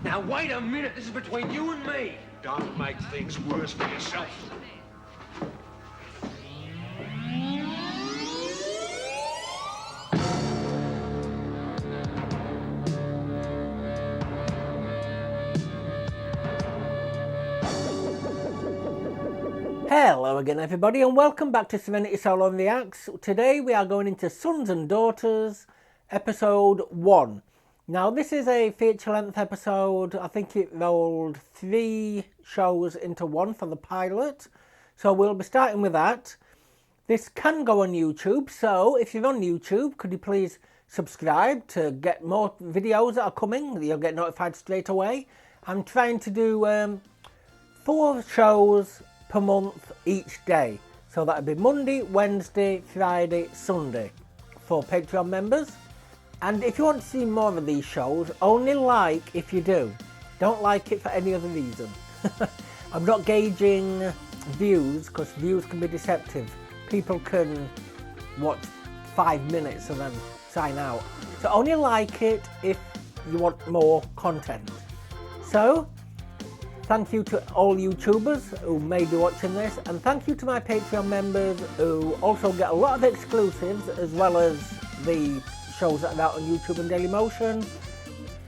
Now, wait a minute. This is between you and me. Don't make things worse for yourself. Hello again everybody and welcome back to Serenity Soul on the Axe. Today we are going into Sons and Daughters episode 1. Now this is a feature length episode. I think it rolled 3 shows into one for the pilot. So we'll be starting with that. This can go on YouTube, so if you're on YouTube, could you please subscribe to get more videos that are coming. You'll get notified straight away. I'm trying to do 4 shows per month each day. So that would be Monday, Wednesday, Friday, Sunday for Patreon members. And if you want to see more of these shows, only like if you do. Don't like it for any other reason. I'm not gauging views because views can be deceptive. People can watch 5 minutes and then sign out. So only like it if you want more content. So thank you to all YouTubers who may be watching this, and thank you to my Patreon members who also get a lot of exclusives as well as the shows that are out on YouTube and Dailymotion.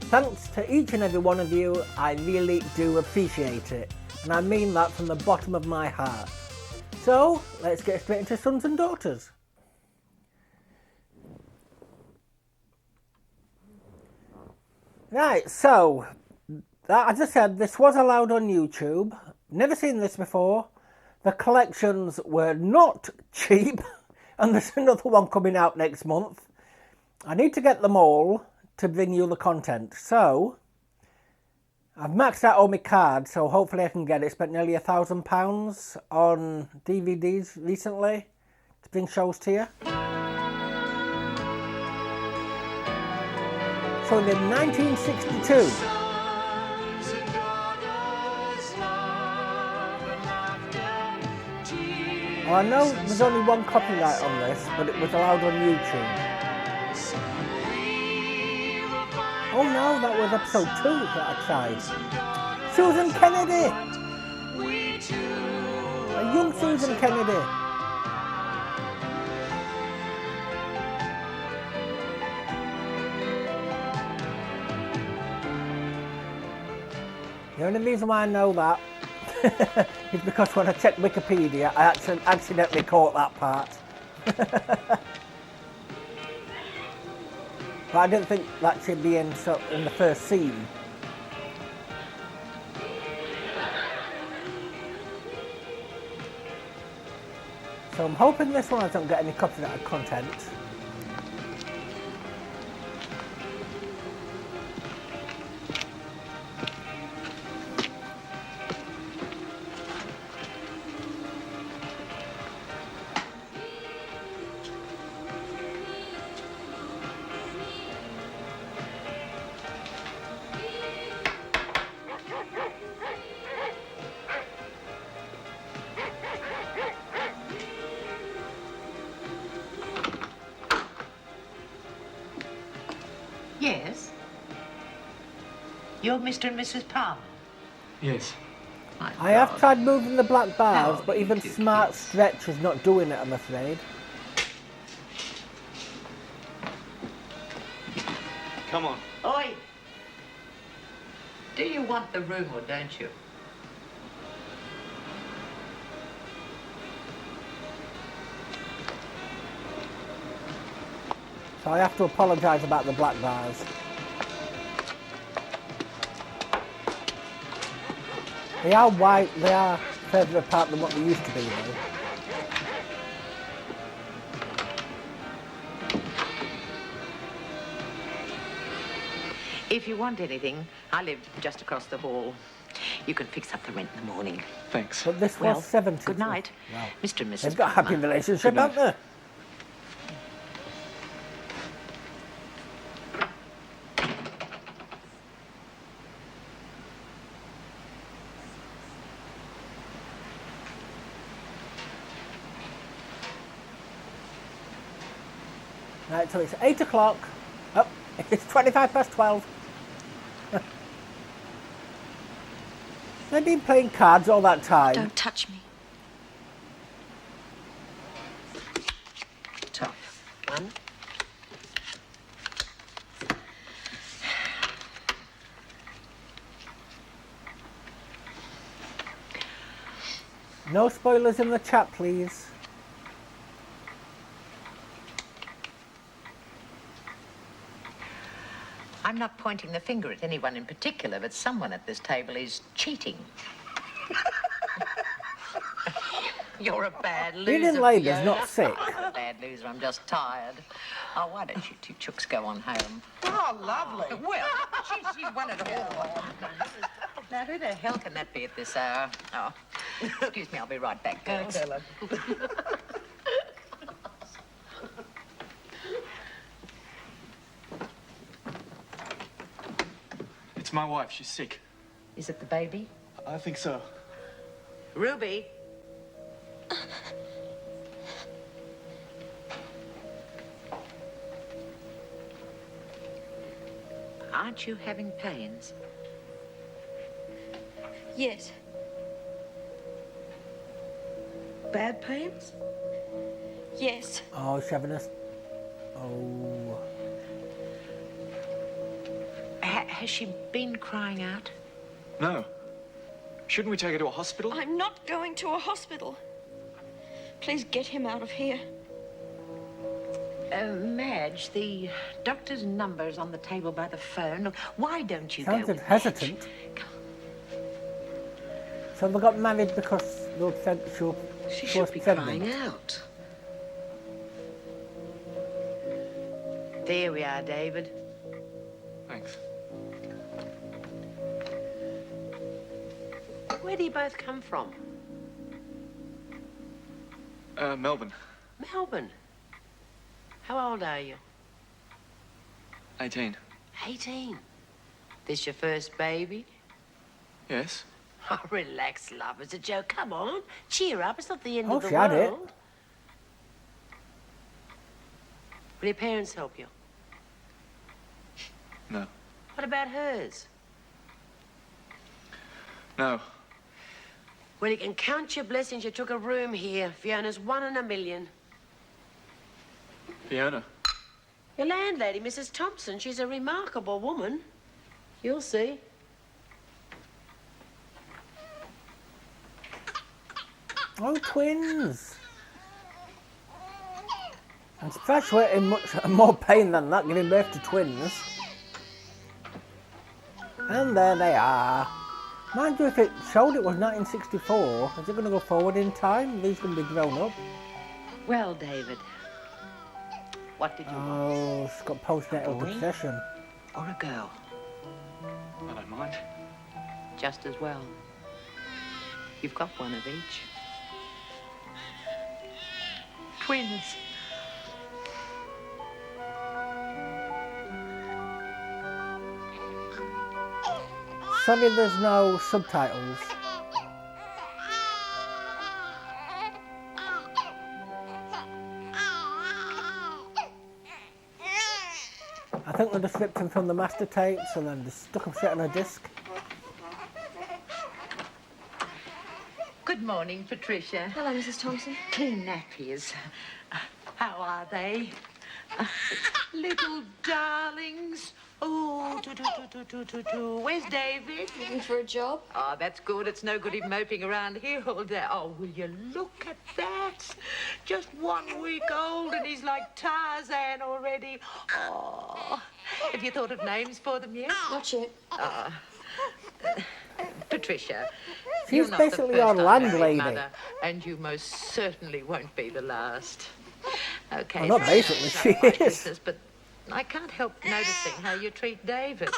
Thanks to each and every one of you, I really do appreciate it, and I mean that from the bottom of my heart. So, let's get straight into Sons and Daughters. Right, so as I said, this was allowed on YouTube. Never seen this before. The collections were not cheap, and there's another one coming out next month. I need to get them all to bring you the content. So, I've maxed out all my cards, so hopefully I can get it. Spent nearly £1,000 on DVDs recently to bring shows to you. So in 1962, well, I know there's only one copyright on this, but it was allowed on YouTube. Oh no, that was episode 2 that I tried. Susan Kennedy! A young Susan Kennedy. The only reason why I know that is because when I checked Wikipedia, I accidentally caught that part. But I didn't think that should be in the first scene. So I'm hoping this one doesn't get any copyrighted content. Yes? You're Mr. and Mrs. Palmer? Yes. I have tried moving the black bars, but even Smart Stretch is not doing it, I'm afraid. Come on. Oi! Do you want the room or don't you? So I have to apologise about the black bars. They are white, they are further apart than what they used to be though. If you want anything, I live just across the hall. You can fix up the rent in the morning. Thanks. But this Well, was 70. good night, Wow. Mr. and Mrs. They've got a happy Palmer. relationship, haven't they? Right, so it's 8 o'clock. Oh, it's 25 past 12. They've been playing cards all that time. Don't touch me. Tough. One. No spoilers in the chat, please. I'm not pointing the finger at anyone in particular, but someone at this table is cheating. You're a bad loser. Being labour's Fiona. not sick. I'm a bad loser. I'm just tired. Oh, why don't you two chooks go on home? Oh, lovely. Well, she's one at all. Now, who the hell can that be at this hour? Oh, excuse me, I'll be right back, girls. It's my wife. She's sick. Is it the baby? I think so. Ruby? Aren't you having pains? Yes. Bad pains? Yes. Oh, she's having a... Oh... Has she been crying out? No. Shouldn't we take her to a hospital? I'm not going to a hospital. Please get him out of here. Madge, the doctor's number's on the table by the phone. Look, why don't you go Sounded with hesitant. Madge? So they got married because they said She was should be pregnant. crying out. There we are, David. Thanks. Where do you both come from? Melbourne. Melbourne. How old are you? 18. 18. This your first baby? Yes. Oh, relax, love. It's a joke. Come on. Cheer up. It's not the end Oh, of the she had it. world. Will your parents help you? No. What about hers? No. Well, you can count your blessings you took a room here. Fiona's 1 in a million. Fiona. Your landlady, Mrs. Thompson, she's a remarkable woman. You'll see. Oh, twins! And especially in much more pain than that, giving birth to twins. And there they are. Mind you, if it showed it was 1964, is it going to go forward in time? These going to be grown up? Well, David, what did you want? Oh, she's got postnatal Boy? depression. Or a girl? I don't mind. Just as well. You've got one of each. Twins. Sorry there's no subtitles. I think they just ripped them from the master tapes and then just stuck them straight on a disc. Good morning, Patricia. Hello, Mrs. Thompson. Clean nappies. How are they? Little darlings. Oh, where's David? Looking for a job? Oh, that's good. It's no good him moping around here all day. Oh, will you look at that? Just 1 week old and he's like Tarzan already. Oh, have you thought of names for them yet? Not yet. Patricia, She's you're not the basically first our unmarried landlady. mother, and you most certainly won't be the last. Okay. Well, not sorry basically, about she my is. business, but I can't help noticing how you treat David.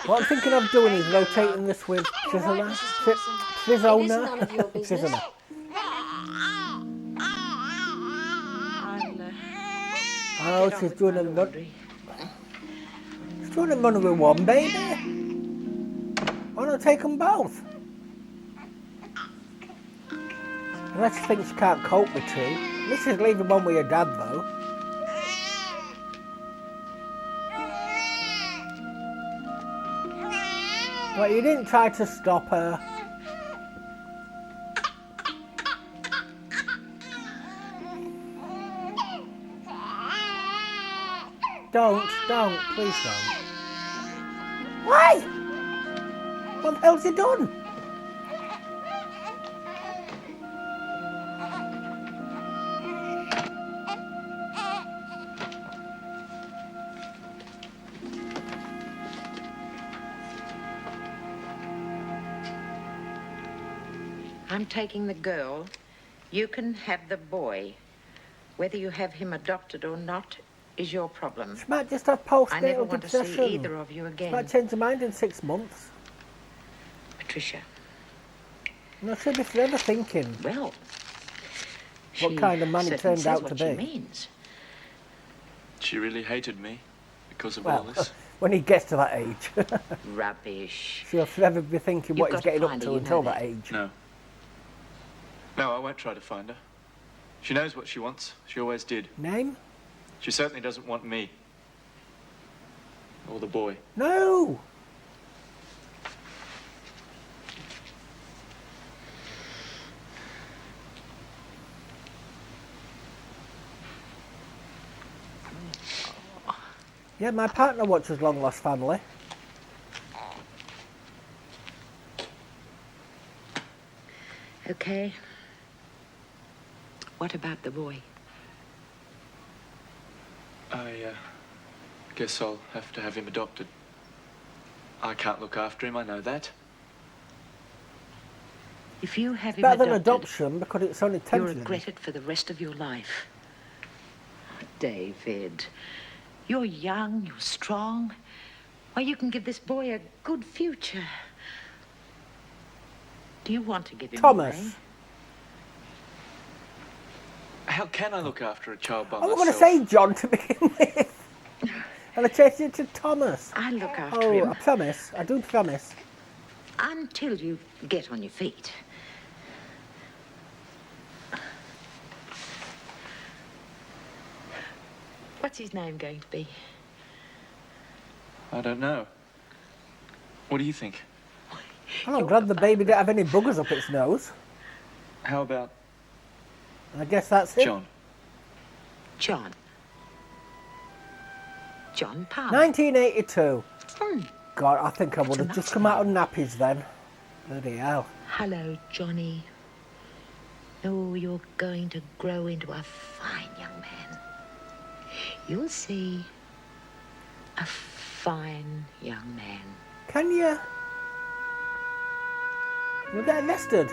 What I'm thinking of doing is rotating this with You're right, Trizona. Mrs. Thompson. It is Trizona. none of your business. Trizona. I'll Oh, get on she's with doing my a run. laundry. She's doing a run with one, baby. Why not take them both? Unless you think she can't cope with two. This is leaving one with your dad, though. Well, you didn't try to stop her. Don't, please don't. Why? What the hell's he done? I'm taking the girl. You can have the boy. Whether you have him adopted or not is your problem. She might just have I never postnatal want to see depression. either of you She again. might change her mind in 6 months. Patricia. No, she'll be forever thinking Well, what kind of man he certainly turned says out to what she be. means. She really hated me because of all Well, this. when he gets to that age, Rubbish. she'll forever be thinking what You've he's got to getting up find to her, you until know that that. age. No. No, I won't try to find her. She knows what she wants. She always did. Name? She certainly doesn't want me. Or the boy. No! Yeah, my partner watches Long Lost Family. Okay. What about the boy? I guess I'll have to have him adopted. I can't look after him, I know that. If you have him Better than adopted, adoption because it's only you'll temporary. regret it for the rest of your life. David, you're young, you're strong. Why, you can give this boy a good future. Do you want to give him Thomas. away? How can I look after a child by I was myself? going to say John to begin with. And I changed it to Thomas. I look after Oh, him I promise. I do promise. until you get on your feet. What's his name going to be? I don't know. What do you think? Well, I'm glad the baby didn't have any boogers up its nose. How about I guess that's it. John? John. John Palmer. 1982. Hmm. God, I think I would have That's a just nice come out of name. nappies then. Bloody hell. Hello, Johnny. Oh, you're going to grow into a fine young man. You'll see. A fine young man. Can you? We'll get arrested.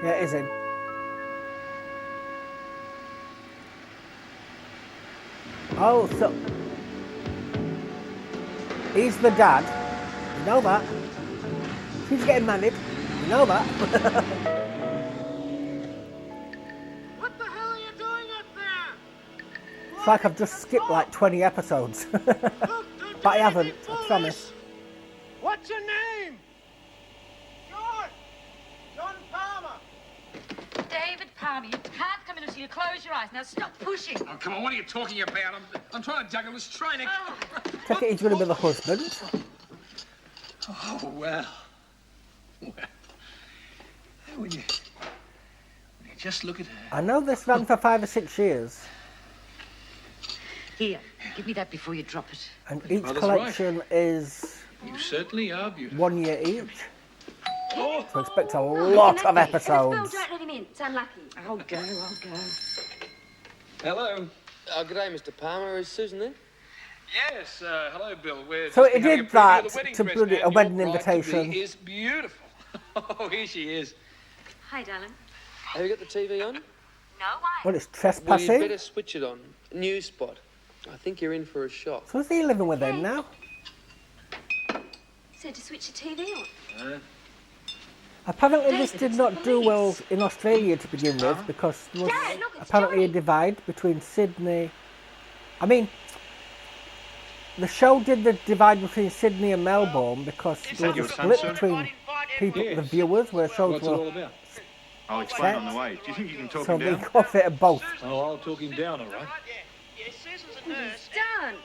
Yeah, it is in. Oh, so he's the dad. You know that. He's getting married. You know that. What the hell are you doing up there? It's like I've just skipped like 20 episodes. But I haven't, I promise. What's your name? John Palmer. David Palmer, you can't come in until you close your eyes. Now stop pushing. Oh, come on, what are you talking about? I'm trying to juggle this train. Take it he's going to be the husband. Oh, well. When you just look at her. I know this ran for 5 or 6 years. Here, give me that before you drop it. And each Mother's collection is You certainly are beautiful. 1 year each. So expect a lot of episodes. Don't let him in. It's unlucky. I'll go. Hello. Good day, Mr. Palmer. Is Susan there? Yes, hello, Bill. We're So just it having did a preview of that the wedding to dress, put it- a and wedding your bride-to-be invitation. is beautiful. Oh, here she is. Hi, darling. Have you got the TV on? No, why? Well, it's Well, you'd trespassing. better switch it on. News spot. I think you're in for a shock. So is he living with him now? Said to switch the TV on. Apparently this did not do well in Australia to begin with because there was Dad, look, it's apparently a Johnny. divide between Sydney. I mean, the show did the divide between Sydney and Melbourne because there was a your son, split sir? between people, the Yes. viewers, where shows What's it all were about? I'll explain on the way. Do you think you can talk so him they down? got it at both. Oh, I'll talk him down, all right. Yeah, Susan's a nurse. Done.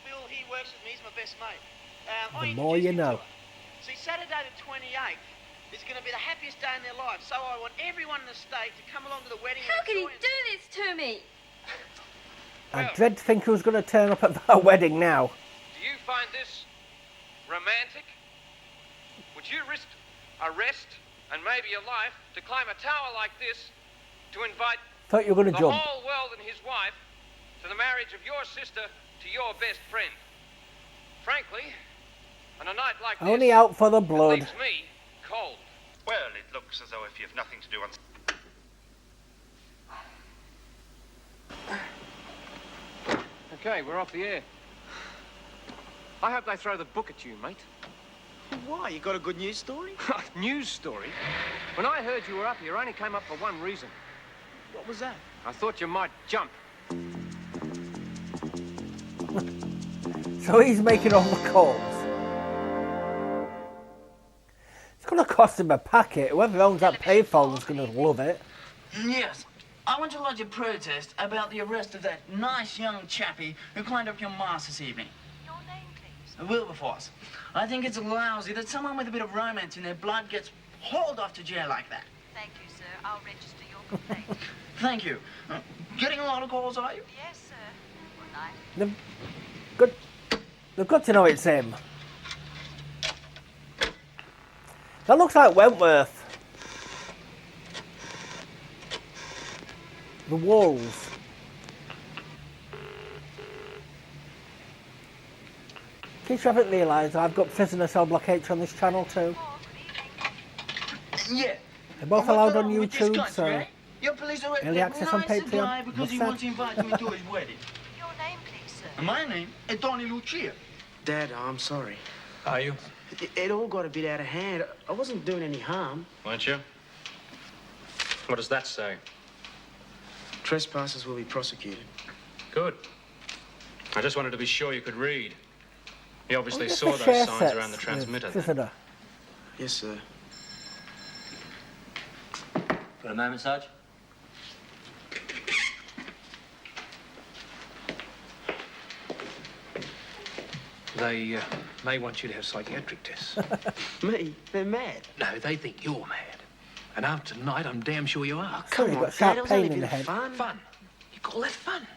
Bill, he works with me. He's my best mate. The more you know. See, Saturday the 28th is going to be the happiest day in their lives. So I want everyone in the state to come along to the wedding. How and can he enjoy it. do this to me? I dread to think who's going to turn up at that wedding now. Do you find this romantic? Would you risk arrest and maybe your life to climb a tower like this to invite Thought you were going the to jump. whole world and his wife to the marriage of your sister to your best friend? Frankly, on a night like this, Only out for the it blood. leaves me cold. Well, it looks as though if you've nothing to do on... Okay, we're off the air. I hope they throw the book at you, mate. Why? You got a good news story? News story? When I heard you were up here, I only came up for one reason. What was that? I thought you might jump. So he's making all the calls. It's going to cost him a packet. Whoever owns that payphone's going to love it. Yes. I want to lodge a protest about the arrest of that nice young chappie who climbed up your mast this evening. Your name, please. Wilberforce. I think it's lousy that someone with a bit of romance in their blood gets hauled off to jail like that. Thank you, sir. I'll register your complaint. Thank you. Getting a lot of calls, are you? Yes, sir. Good night. They've got to know it's him. That looks like Wentworth. The walls. In case you haven't realised, I've got Prisoner Cell Block H on this channel too. Yeah. They're both And what's allowed on wrong with this YouTube, country, so eh? Your police arrested early a access on nice Patreon. guy because What's he that? wants to invite me to his wedding. Your name, please, sir. And my name is Tony Lucia. Dad, I'm sorry. Are you? It all got a bit out of hand. I wasn't doing any harm. Weren't you? What does that say? Trespassers will be prosecuted. Good. I just wanted to be sure you could read. You obviously What's saw the those share signs sets around the with transmitter. Prisoner? Yes, sir. For a moment, Sarge. They may want you to have psychiatric tests. Me? They're mad. No, they think you're mad. And after tonight, I'm damn sure you are. Sorry, Come got on, sharp Dad, it was pain only in a the bit head. of fun. Fun? You call that fun?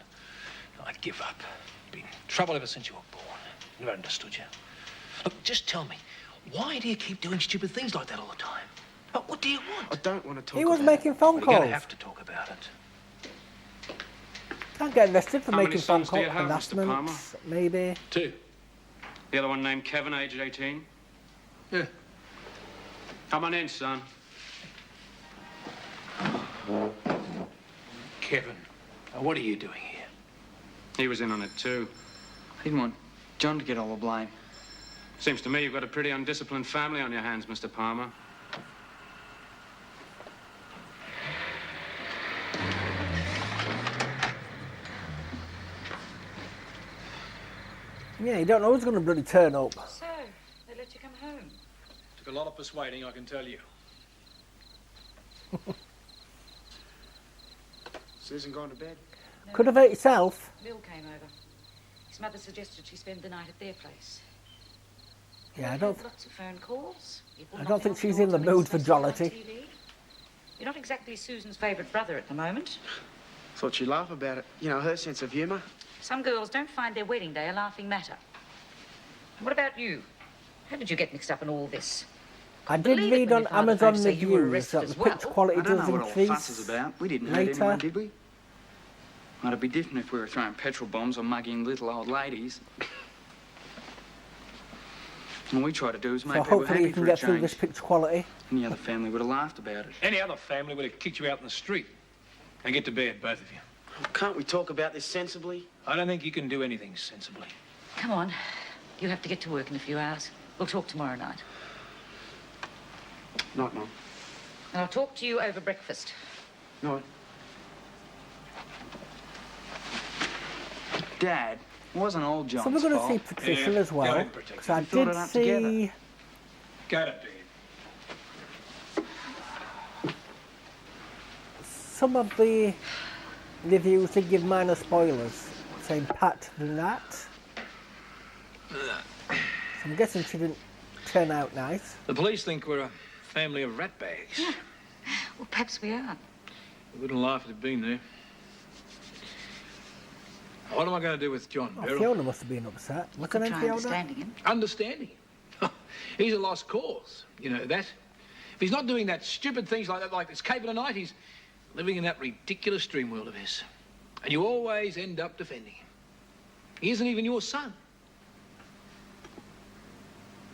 I give up. Been trouble ever since you were born. Never understood you. Look, just tell me, why do you keep doing stupid things like that all the time? What do you want? I don't want to talk He was about making phone Well, you're calls. gonna have to talk about it. Can't get arrested for How many making phone sons do you calls. have, Mr. Palmer? Harassments, maybe. 2. The other one named Kevin, aged 18. Yeah. Come on in, son. Kevin, what are you doing here? He was in on it too. I didn't want John to get all the blame. Seems to me you've got a pretty undisciplined family on your hands, Mr. Palmer. Yeah, you don't know who's going to bloody turn up. So, they let you come home. Took a lot of persuading, I can tell you. Susan gone to bed? No, Could have ate yourself. Bill came over. His mother suggested she spend the night at their place. Yeah, I We've don't. had lots of phone calls. People I don't knocking think on she's doors, in the I mean, mood for especially on jollity. TV. You're not exactly Susan's favourite brother at the moment. Thought she'd laugh about it. You know, her sense of humour. Some girls don't find their wedding day a laughing matter. And what about you? How did you get mixed up in all this? I did Believe it read when on your father Amazon phoned to say you were reviews arrested that the as well. picture quality I don't does know what all the fuss increase is about. We didn't hurt later. anyone, did we? Might it be different if we were throwing petrol bombs or mugging little old ladies. All we try to do is So make people hopefully happy you can for a get through change. this picture quality. Any other family would have laughed about it. Any other family would have kicked you out in the street. Now get to bed, both of you. Can't we talk about this sensibly? I don't think you can do anything sensibly. Come on. You have to get to work in a few hours. We'll talk tomorrow night. Night, Mum. And I'll talk to you over breakfast. Night. Dad, it wasn't all John's So we're going to fault. see Patricia Yeah, as go well. ahead, Patricia. Because I We thought did it up see together. Go to bed. some of the reviews did give minor spoilers, saying Pat than that. So I'm guessing she didn't turn out nice. The police think we're a family of ratbags. Well, perhaps we are. We wouldn't laugh if it'd been there. What am I going to do with John, Oh, Beryl? Fiona must have been upset. You What's could her name, try Fiona? understanding him. Understanding? He's a lost cause. You know that? If he's not doing that stupid things like that, like this cable tonight, he's living in that ridiculous dream world of his. And you always end up defending him. He isn't even your son.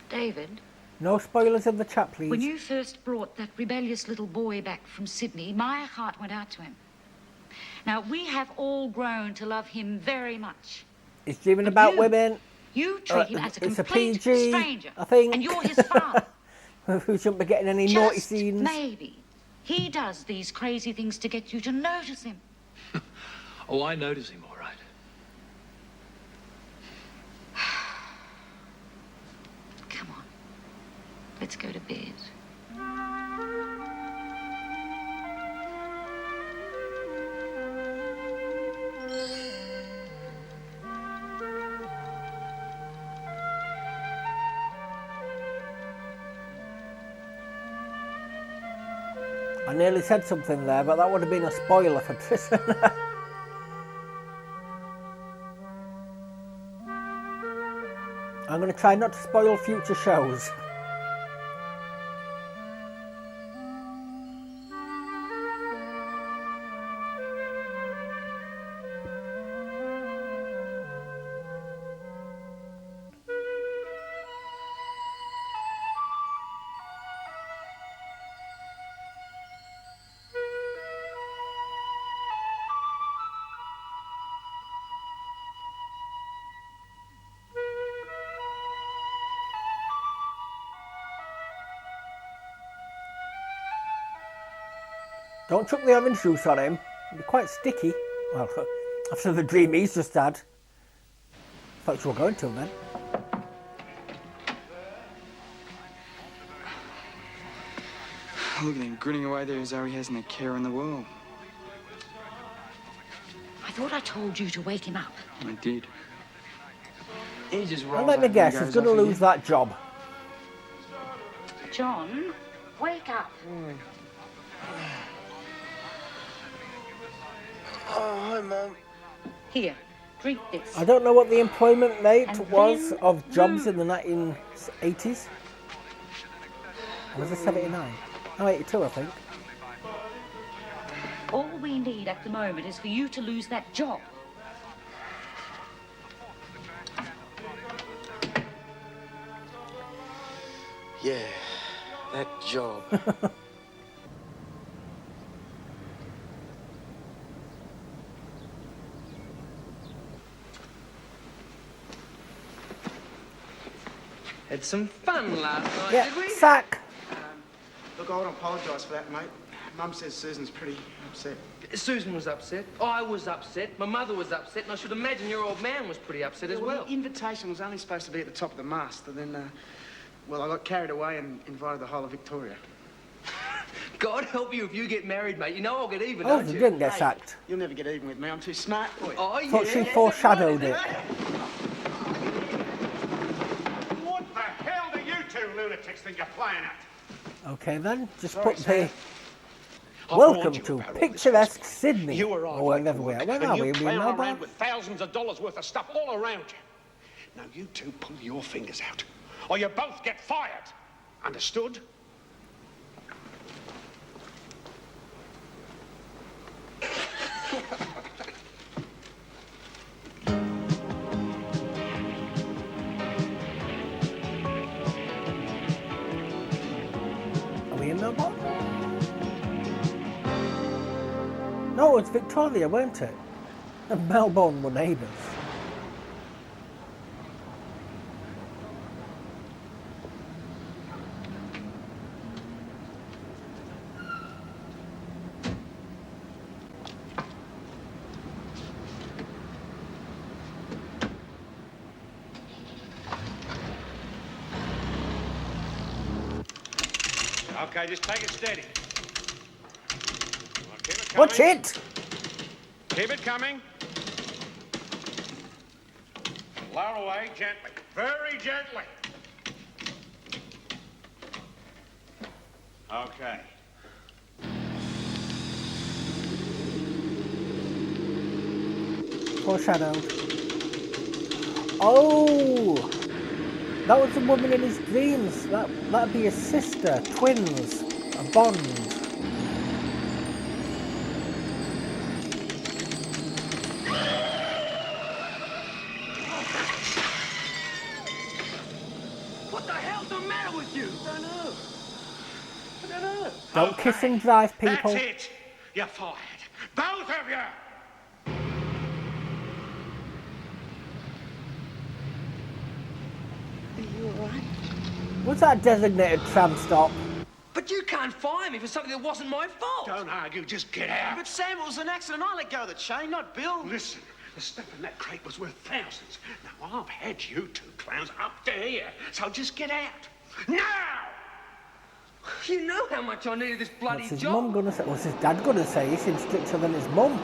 David, No spoilers of the chat, please. when you first brought that rebellious little boy back from Sydney, my heart went out to him. Now, we have all grown to love him very much. It's dreaming But about you- women. You treat him as a It's a complete PG, stranger. I think. And you're his father. Who shouldn't be getting any naughty Just scenes. maybe he does these crazy things to get you to notice him. Oh, I notice him, all right. Come on. Let's go to bed. I nearly said something there, but that would have been a spoiler for Tristan. I'm going to try not to spoil future shows. Don't chuck the orange juice on him. It'll be quite sticky. Well, after the dream he's just had. Thought you were going to then. Look at him grinning away there as though he hasn't a care in the world. I thought I told you to wake him up. I did. He just And rolls let me over guess, and he's goes going to off lose again. that job. John, wake up. Oh, hi, Mum. Here, drink this. I don't know what the employment rate And was then of jobs in the 1980s. Or was it 79? No, 82, I think. All we need at the moment is for you to lose that job. Yeah, that job. Had some fun last night, Yeah, did we? sack. Look, I want to apologise for that, mate. Mum says Susan's pretty upset. Susan was upset. I was upset. My mother was upset. And I should imagine your old man was pretty upset as well. The invitation was only supposed to be at the top of the mast, and then, well, I got carried away and invited the whole of Victoria. God help you if you get married, mate. You know I'll get even, Oh, don't you you? didn't get sacked. You'll never get even with me. I'm too smart for you. Oh, yeah. Thought she that's foreshadowed right, it. isn't What the hell do you two lunatics think you're playing at? Okay then, just Sorry, put Sam. the... I've Welcome warned you to about all this picturesque Sydney. You arrive Or late wherever to we work, are. Where and are you we? We clear in around Melbourne? with thousands of dollars worth of stuff all around you. Now you two pull your fingers out, or you both get fired. Understood? Are we in Melbourne? No, it's Victoria, weren't it? And Melbourne were neighbours. Okay, just take it steady. Well, keep it coming. Watch it! Keep it coming. Lower away gently. Very gently. Okay. Foreshadowed. Oh! That was the woman in his dreams. That'd be his sister. Twins. A bond. What the hell's the matter with you? I don't know. I don't know. Don't kiss and drive, people. That's it. You're fired. Both of you. Are you alright? Was that a designated tram stop? But you can't fire me for something that wasn't my fault. Don't argue, just get out. But Sam, it was an accident. I let go of the chain, not Bill. Listen, the stuff in that crate was worth thousands. Now, I've had you two clowns up to here, so just get out. Now! You know how much I needed this bloody What's his job. mum gonna say? What's his dad gonna say? He seems stricter than his mum.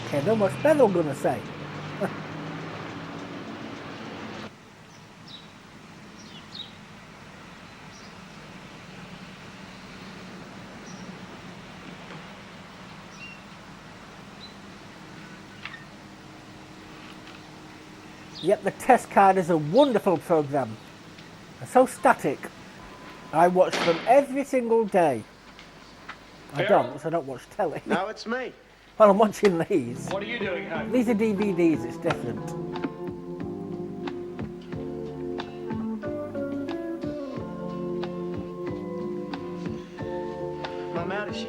Okay, then what's Beryl gonna say? Yep, the test card is a wonderful program. They're so static. I watch them every single day. I don't, because I don't watch telly. No, it's me. Well, I'm watching these. What are you doing home? These are DVDs, it's different. Mum out, is she?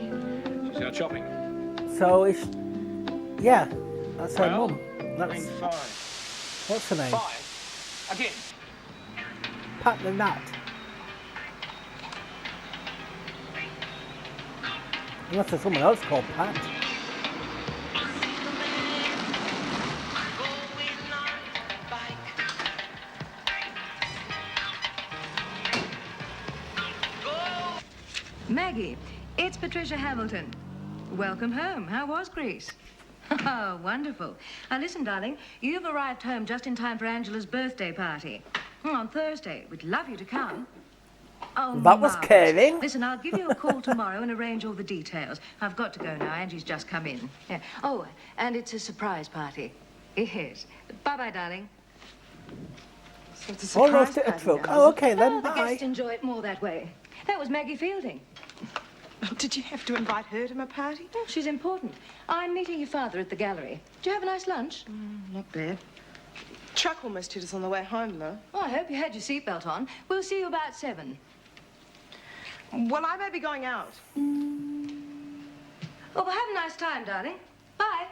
She's out shopping. So it's... Yeah, that's her Well, mum. That's... Fine. What's her name? Five. Again. Pat the Nat. Unless there's someone else called Pat. Maggie, it's Patricia Hamilton. Welcome home. How was Greece? Oh, wonderful. Now, listen, darling, you've arrived home just in time for Angela's birthday party. On Thursday. We'd love you to come. Oh, That was marvellous. caring. Listen, I'll give you a call tomorrow and arrange all the details. I've got to go now. Angie's just come in. Yeah. Oh, and it's a surprise party. Yes. Bye-bye, darling. So it's a surprise Almost at a party truck. now, Oh, is it? okay then, Oh, the bye. guests enjoy it more that way. That was Maggie Fielding. Did you have to invite her to my party? Oh, she's important. I'm meeting your father at the gallery. Did you have a nice lunch? Not bad. Truck almost hit us on the way home, though. Oh, I hope you had your seatbelt on. We'll see you about 7. Well, I may be going out. Oh, well, have a nice time, darling. Bye.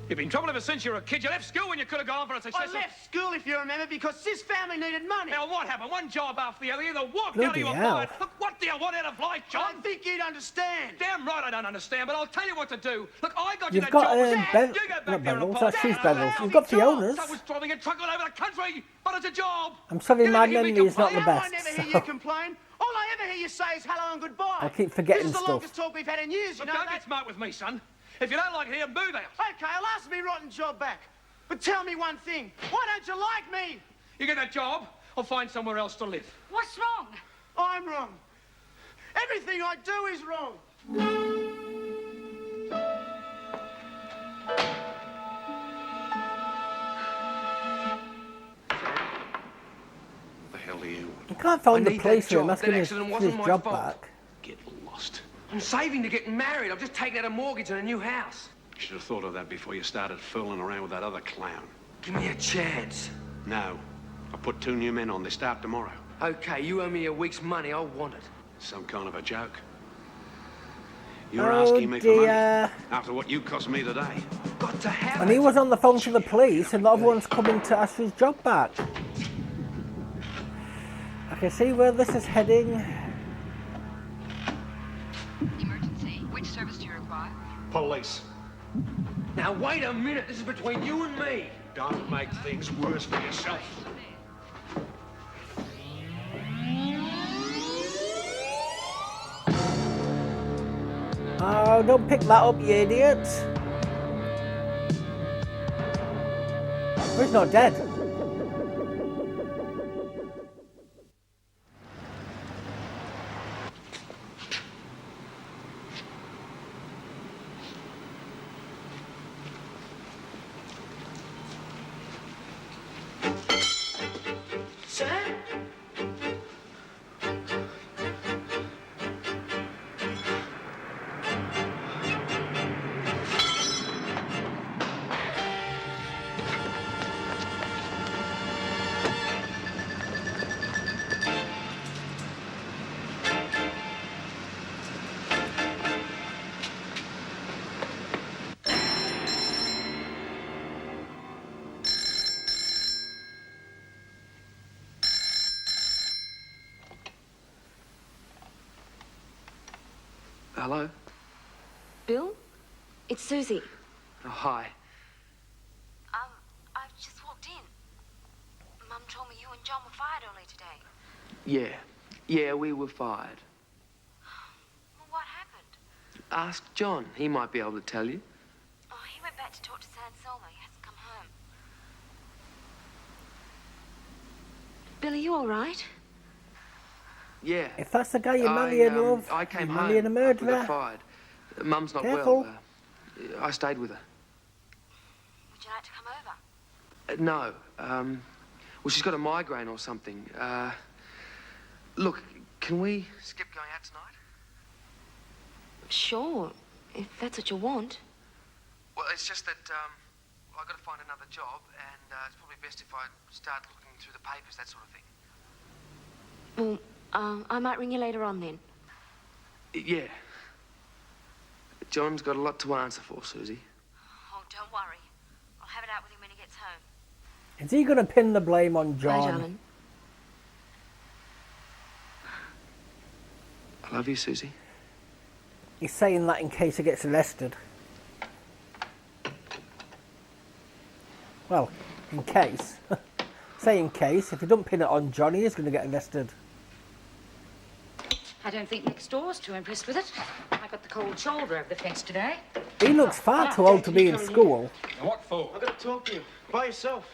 You've been in trouble ever since you were a kid. You left school when you could have gone for a I successful... left school, if you remember, because this family needed money. Now, what happened? One job after the other. You either walked out or Bloody you were hell. fired. Look, what do you want out of life, I John? don't think you'd understand. Damn right I don't understand, but I'll tell you what to do. Look, I got you You've that got, job. Ben- You go back not there and Beryl, apologise. that's his Damn, Beryl. lousy You've got job. Fiona's. I was driving a truck all over the country, but it's a job. I'm sorry, You my never hear me memory is not the complain. I best. never hear So you complain. All I ever hear you say is hello and goodbye. I keep forgetting This is the stuff. longest talk we've had in years, you Look, know don't that? get smart with me, son. If you don't like it here, move out. Okay, I'll ask me rotten job back. But tell me one thing. Why don't you like me? You get that job, I'll find somewhere else to live. What's wrong? I'm wrong. Everything I do is wrong. The hell are you? you can't phone I the need police that here. I'm job. asking That his accident wasn't his my job fault. back. Get lost. I'm saving to get married. I've just taken out a mortgage on a new house. You should have thought of that before you started fooling around with that other clown. Give me a chance. No. I put 2 new men on. They start tomorrow. Okay, you owe me a week's money. I want it. Some kind of a joke. You're Oh, asking me for money dear. after what you cost me today. Got to have And he was on the phone to the police, and the other one's coming to ask for his job back. I can see where this is heading. Emergency. Which service do you require? Police. Now, wait a minute. This is between you and me. Don't make things worse for yourself. Oh, don't pick that up, you idiot. He's not dead. Sam? Hello? Bill? It's Susie. Oh, hi. I've just walked in. Mum told me you and John were fired early today. Yeah, we were fired. Well, what happened? Ask John. He might be able to tell you. Oh, he went back to talk to San Selma. He hasn't come home. Bill, are you all right? Yeah. If that's the guy you're marrying, love, I came you're home. marrying a We murderer. got fired. Mum's not Careful. well. I stayed with her. Would you like to come over? No. Well, she's got a migraine or something. Look, can we skip going out tonight? Sure, if that's what you want. Well, it's just that I've got to find another job, and it's probably best if I start looking through the papers, that sort of thing. Well, I might ring you later on then. Yeah. John's got a lot to answer for, Susie. Oh, don't worry. I'll have it out with him when he gets home. Is he going to pin the blame on John? Bye, darling. I love you, Susie. He's saying that in case he gets arrested. Well, in case. Say in case. If you don't pin it on John, he is going to get arrested. I don't think next door's too impressed with it. I got the cold shoulder over the fence today. He looks far too old to be in school. Now, what for? I've got to talk to you. By yourself.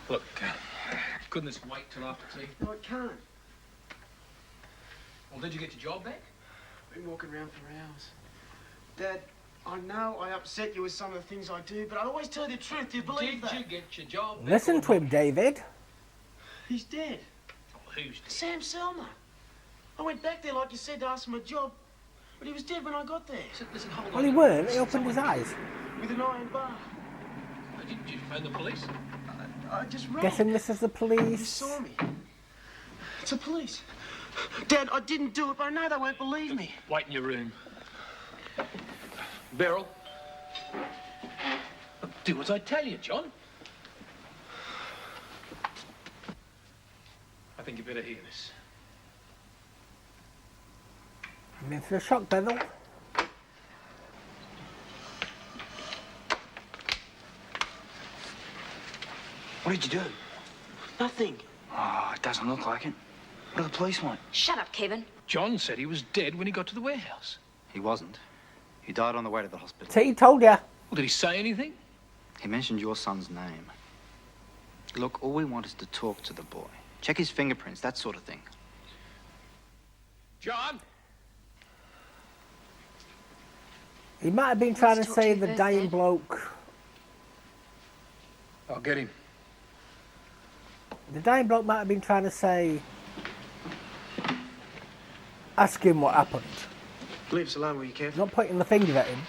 Look, couldn't this wait till after tea? No, I can't. Well, did you get your job back? Been walking around for hours. Dad, I know I upset you with some of the things I do, but I always tell you the truth. Do you believe that? Did you get your job back? Listen to him, David. He's dead. Oh, who's dead? Sam Selma. I went back there, like you said, to ask him a job, but he was dead when I got there. Listen, hold on. Well, he weren't. He opened his eyes. With an iron bar. Did you phone the police? I just ran. Guessing this is the You police. saw me. It's the police. Dad, I didn't do it, but I know they won't believe me. Wait in your room. Beryl. Do as I tell you, John. I think you better hear this. I'm in for a shock, Bevel. What did you do? Nothing. Oh, it doesn't look like it. What do the police want? Shut up, Kevin. John said he was dead when he got to the warehouse. He wasn't. He died on the way to the hospital. See, he told ya. Well, did he say anything? He mentioned your son's name. Look, all we want is to talk to the boy. Check his fingerprints, that sort of thing. John! He might have been trying to say the dying bloke. I'll get him. The dying bloke might have been trying to say, ask him what happened. Leave us alone, will you, Kev? Not pointing the finger at him.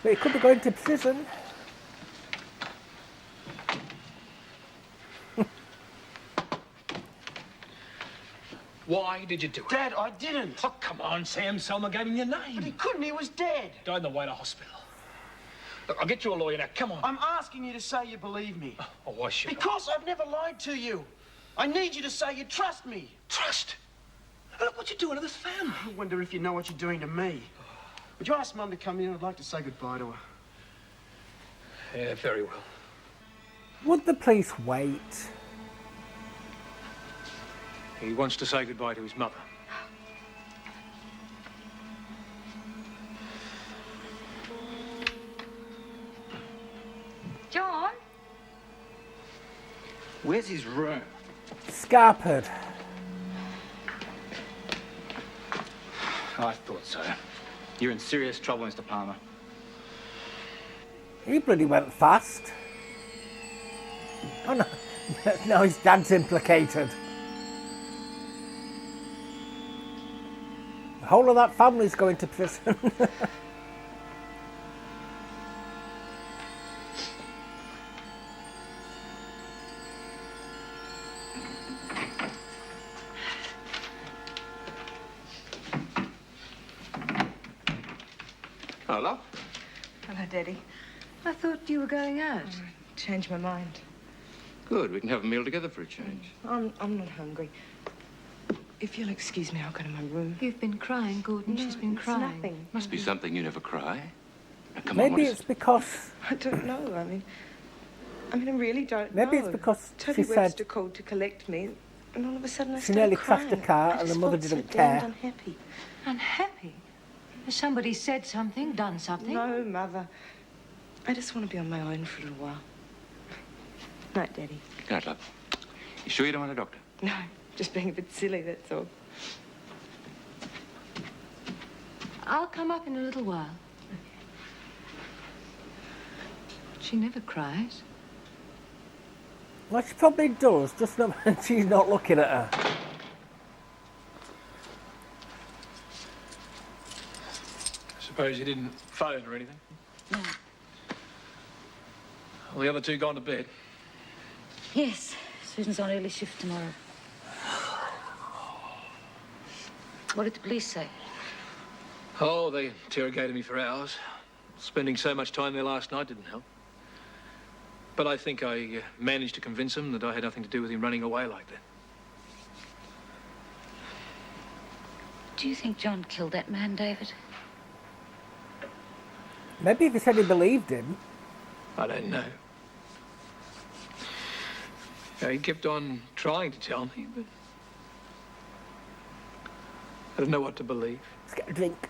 But he could be going to prison. Why did you do it? Dad, I didn't. Oh, come on, Sam. Selma gave him your name. But he couldn't, he was dead. Died on the way to hospital. Look, I'll get you a lawyer now. Come on. I'm asking you to say you believe me. Oh, why should I? Because I've never lied to you. I need you to say you trust me. Trust? Look what you're doing to this family. I wonder if you know what you're doing to me. Would you ask Mum to come in? I'd like to say goodbye to her. Yeah, very well. Would the police wait? He wants to say goodbye to his mother. John? Where's his room? Scarpered. I thought so. You're in serious trouble, Mr. Palmer. He bloody went fast. Oh no, now his dad's implicated. The whole of that family's going to prison. Hello. Hello, Daddy. I thought you were going out. Changed my mind. Good. We can have a meal together for a change. I'm not hungry. If you'll excuse me, I'll go to my room. You've been crying, Gordon. No, She's been it's crying. nothing. Must be something you never cry. Now, come on, Maybe what it's because. I don't know. I mean, I really don't Maybe know. it's because Toby she Webster said called to collect me, and all of a sudden I she started nearly crying. crashed a car I and the just mother felt didn't so damned care. unhappy. Unhappy? Has somebody said something, done something? No, Mother. I just want to be on my own for a little while. Night, Daddy. Good night, love. You sure you don't want a doctor? No, just being a bit silly, that's all. I'll come up in a little while. She never cries. Well, she probably does, just not when she's not looking at her. I suppose you didn't phone or anything? No. Well, the other two gone to bed? Yes, Susan's on early shift tomorrow. What did the police say? Oh, they interrogated me for hours. Spending so much time there last night didn't help. But I think I managed to convince them that I had nothing to do with him running away like that. Do you think John killed that man, David? Maybe if he said he believed him. I don't know. Yeah, he kept on trying to tell me, but I don't know what to believe. Let's get a drink.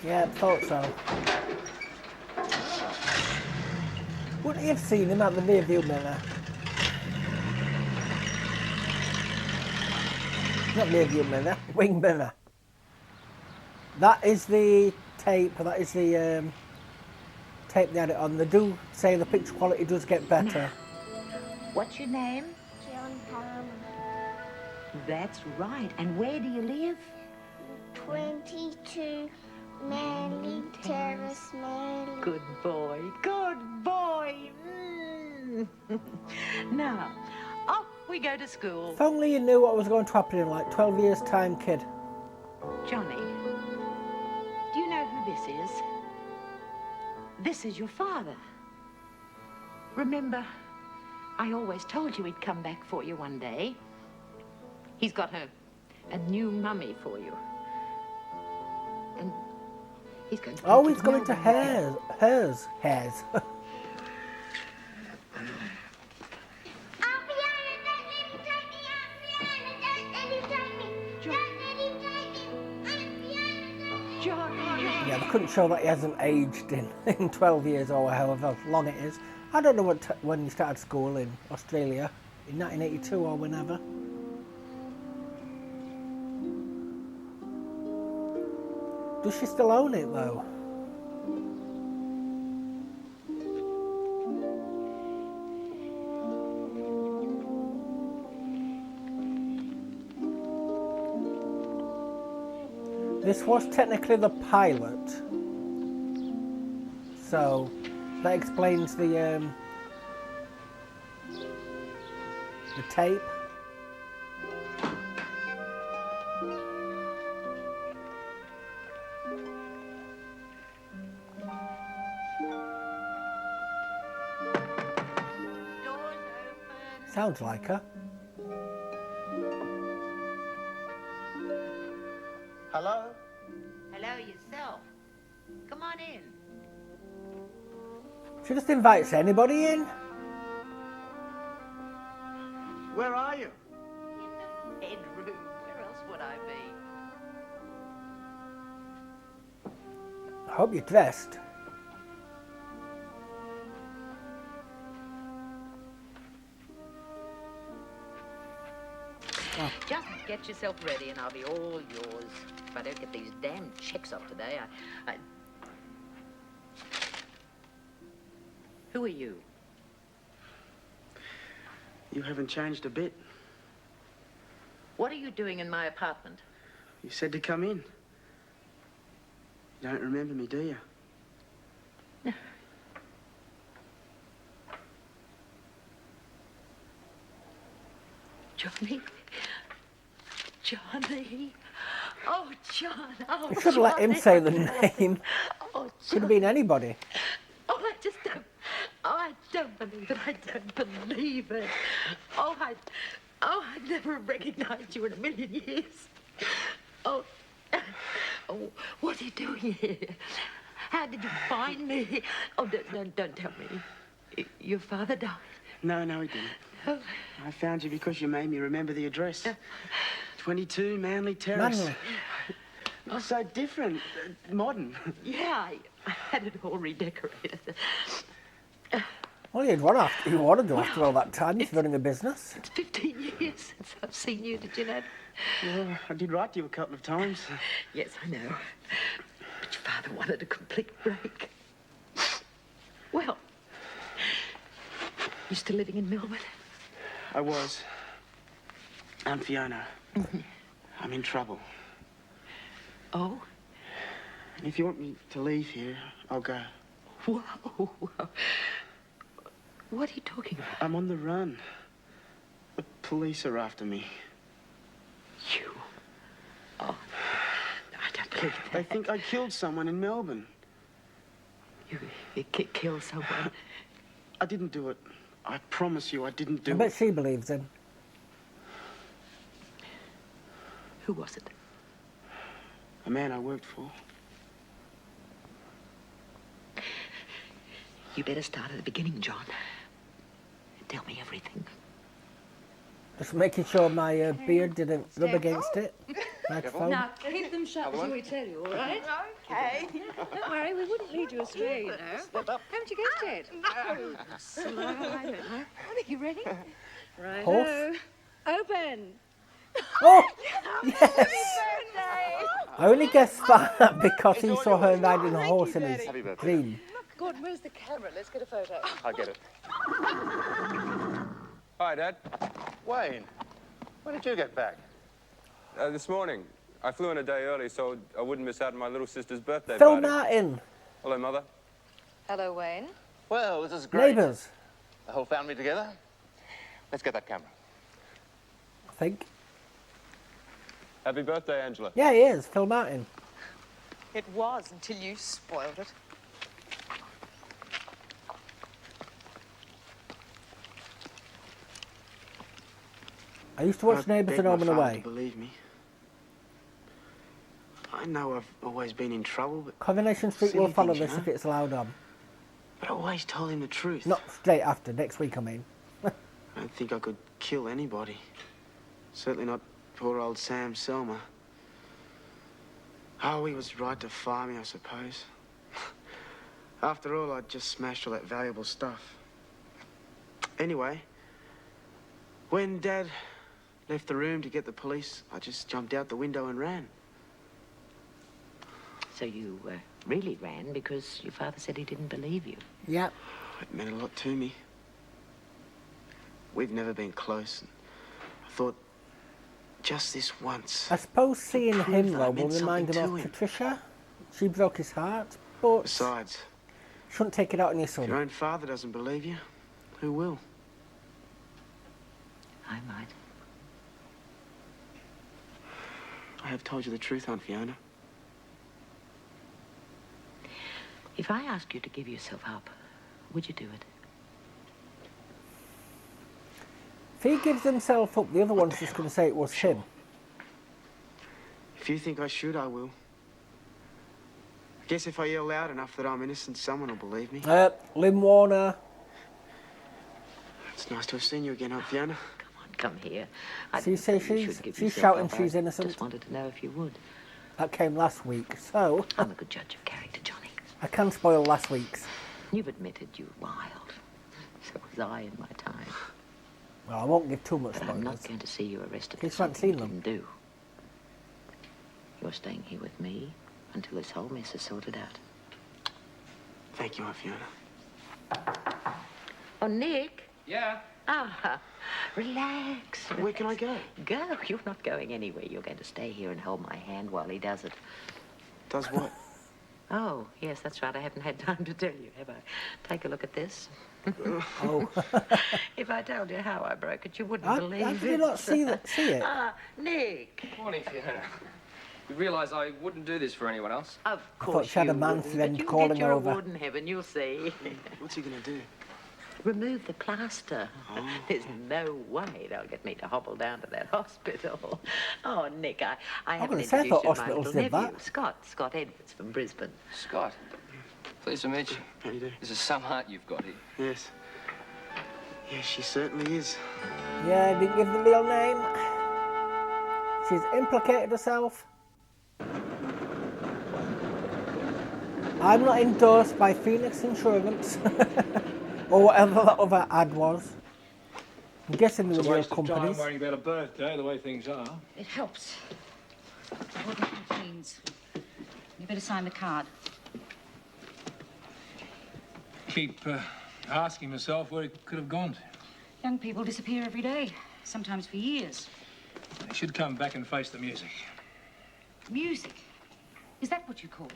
Yeah, thought so. Wouldn't you have seen him at the rear view mirror? Not rear view mirror, wing mirror. That is the tape, that is the tape they had it on. They do say the picture quality does get better. What's your name? John Palmer. That's right. And where do you live? 22 Manly Terrace, Manly. Good boy. Good boy. Now, off we go to school. If only you knew what was going to happen in like 12 years' time, kid. Johnny, do you know who this is? This is your father. Remember, I always told you he'd come back for you one day. He's got a new mummy for you. And he's going to... Oh, he's going to hers. Yeah, they couldn't show that he hasn't aged in 12 years or however long it is. I don't know when you started school in Australia, in 1982 or whenever. Does she still own it though? This was technically the pilot, so that explains the tape. Sounds like her. She just invites anybody in. Where are you? Bedroom. Where else would I be? I hope you're dressed. Just get yourself ready and I'll be all yours. If I don't get these damn checks off today, I... Who are you? You haven't changed a bit. What are you doing in my apartment? You said to come in. You don't remember me, do you? No. Johnny? Johnny? Oh, John. Oh, You should have let him say the name. Oh, Could have been anybody. Oh, I just don't... Oh, I don't believe it. I don't believe it. Oh, I'd never have recognized you in a million years. Oh, what are you doing here? How did you find me? Oh, don't tell me. Your father died. No, he didn't. Oh. I found you because you made me remember the address. 22 Manly Terrace. Manly. Oh, so different, modern. Yeah, I had it all redecorated. Well, you'd want to do after all that time. He's running a business. It's 15 years since I've seen you, did you know? Well, I did write to you a couple of times. Yes, I know. But your father wanted a complete break. Well, you still living in Melbourne? I was. I'm Fiona. I'm in trouble. Oh? And if you want me to leave here, I'll go. Whoa. What are you talking about? I'm on the run. The police are after me. You? Oh, I don't believe that. They think I killed someone in Melbourne. You killed someone? I didn't do it. I promise you I didn't do I it. bet she believes him. Who was it? A man I worked for. You better start at the beginning, John. Tell me everything. Just making sure my beard didn't rub against it. Microphone. Now, keep them shut until we tell you, all right? Okay. Don't worry, we wouldn't lead you astray, you know. Slip up. Haven't you guessed it? No. Slow, I don't know. Are you ready? Right. Horse. Open. Oh, yes. I only guessed that because he saw her riding a horse in his dream. Good, where's the camera? Let's get a photo. I'll get it. Hi, Dad. Wayne, when did you get back? This morning. I flew in a day early so I wouldn't miss out on my little sister's birthday Phil party. Martin. Hello, Mother. Hello, Wayne. Well, this is great. Neighbours. The whole family together? Let's get that camera. I think. Happy birthday, Angela. Yeah, he is. Phil Martin. It was until you spoiled it. I used to watch Neighbours and Home and Away. Believe me. I know I've always been in trouble, but... Coronation Street will follow this if it's allowed on. But I always told him the truth. Not straight after, next week I mean. I don't think I could kill anybody. Certainly not poor old Sam Selma. Oh, he was right to fire me, I suppose. After all, I'd just smashed all that valuable stuff. Anyway, when Dad left the room to get the police, I just jumped out the window and ran. So you really ran because your father said he didn't believe you? Yep. It meant a lot to me. We've never been close. And I thought, just this once. I suppose seeing him, though, will remind him of Patricia. She broke his heart, but... Besides... Shouldn't take it out on your son. If your own father doesn't believe you, who will? I might. I have told you the truth, Aunt Fiona. If I asked you to give yourself up, would you do it? If he gives himself up, the other one's just going to say it was him. If you think I should, I will. Guess if I yell loud enough that I'm innocent, someone will believe me. Lynn Warner. It's nice to have seen you again, Aunt Fiona. Come here. She's shouting she's innocent. Just wanted to know if you would. That came last week, so... I'm a good judge of character, Johnny. I can spoil last week's. You've admitted you were wild. So was I in my time. Well, I won't give too much But spoilers. I'm not going to see you arrested Kids for haven't something seen you them. didn't do. You're staying here with me until this whole mess is sorted out. Thank you, Aunt Fiona. Oh, Nick? Yeah? Ah, relax. Where can I go? Go. You're not going anywhere. You're going to stay here and hold my hand while he does it. Does what? Oh, yes, that's right. I haven't had time to tell you, have I? Take a look at this. Oh. If I told you how I broke it, you wouldn't believe How it. did you not see it? Ah, Nick. Morning, Fiona. You realise I wouldn't do this for anyone else? Of I course thought she had a you man wouldn't, friend but you calling get your over. award in heaven, you'll see. What's he gonna do? Remove the plaster. There's no way they'll get me to hobble down to that hospital. Oh, Nick, I haven't gonna say, I introduced thought you to my hospitals little did nephew, that. Scott Edwards from Brisbane. Scott, pleased to meet you. How do you do? This is some heart you've got here. Yes. Yes, she certainly is. Yeah, didn't give the real name. She's implicated herself. I'm not endorsed by Phoenix Insurance. Or whatever that other ad was. I'm guessing they It's a were real waste of time companies. worrying about a birthday, the way things are. It helps. What it means. You better sign the card. Keep asking myself where it could have gone to. Young people disappear every day, sometimes for years. They should come back and face the music. Music? Is that what you call it?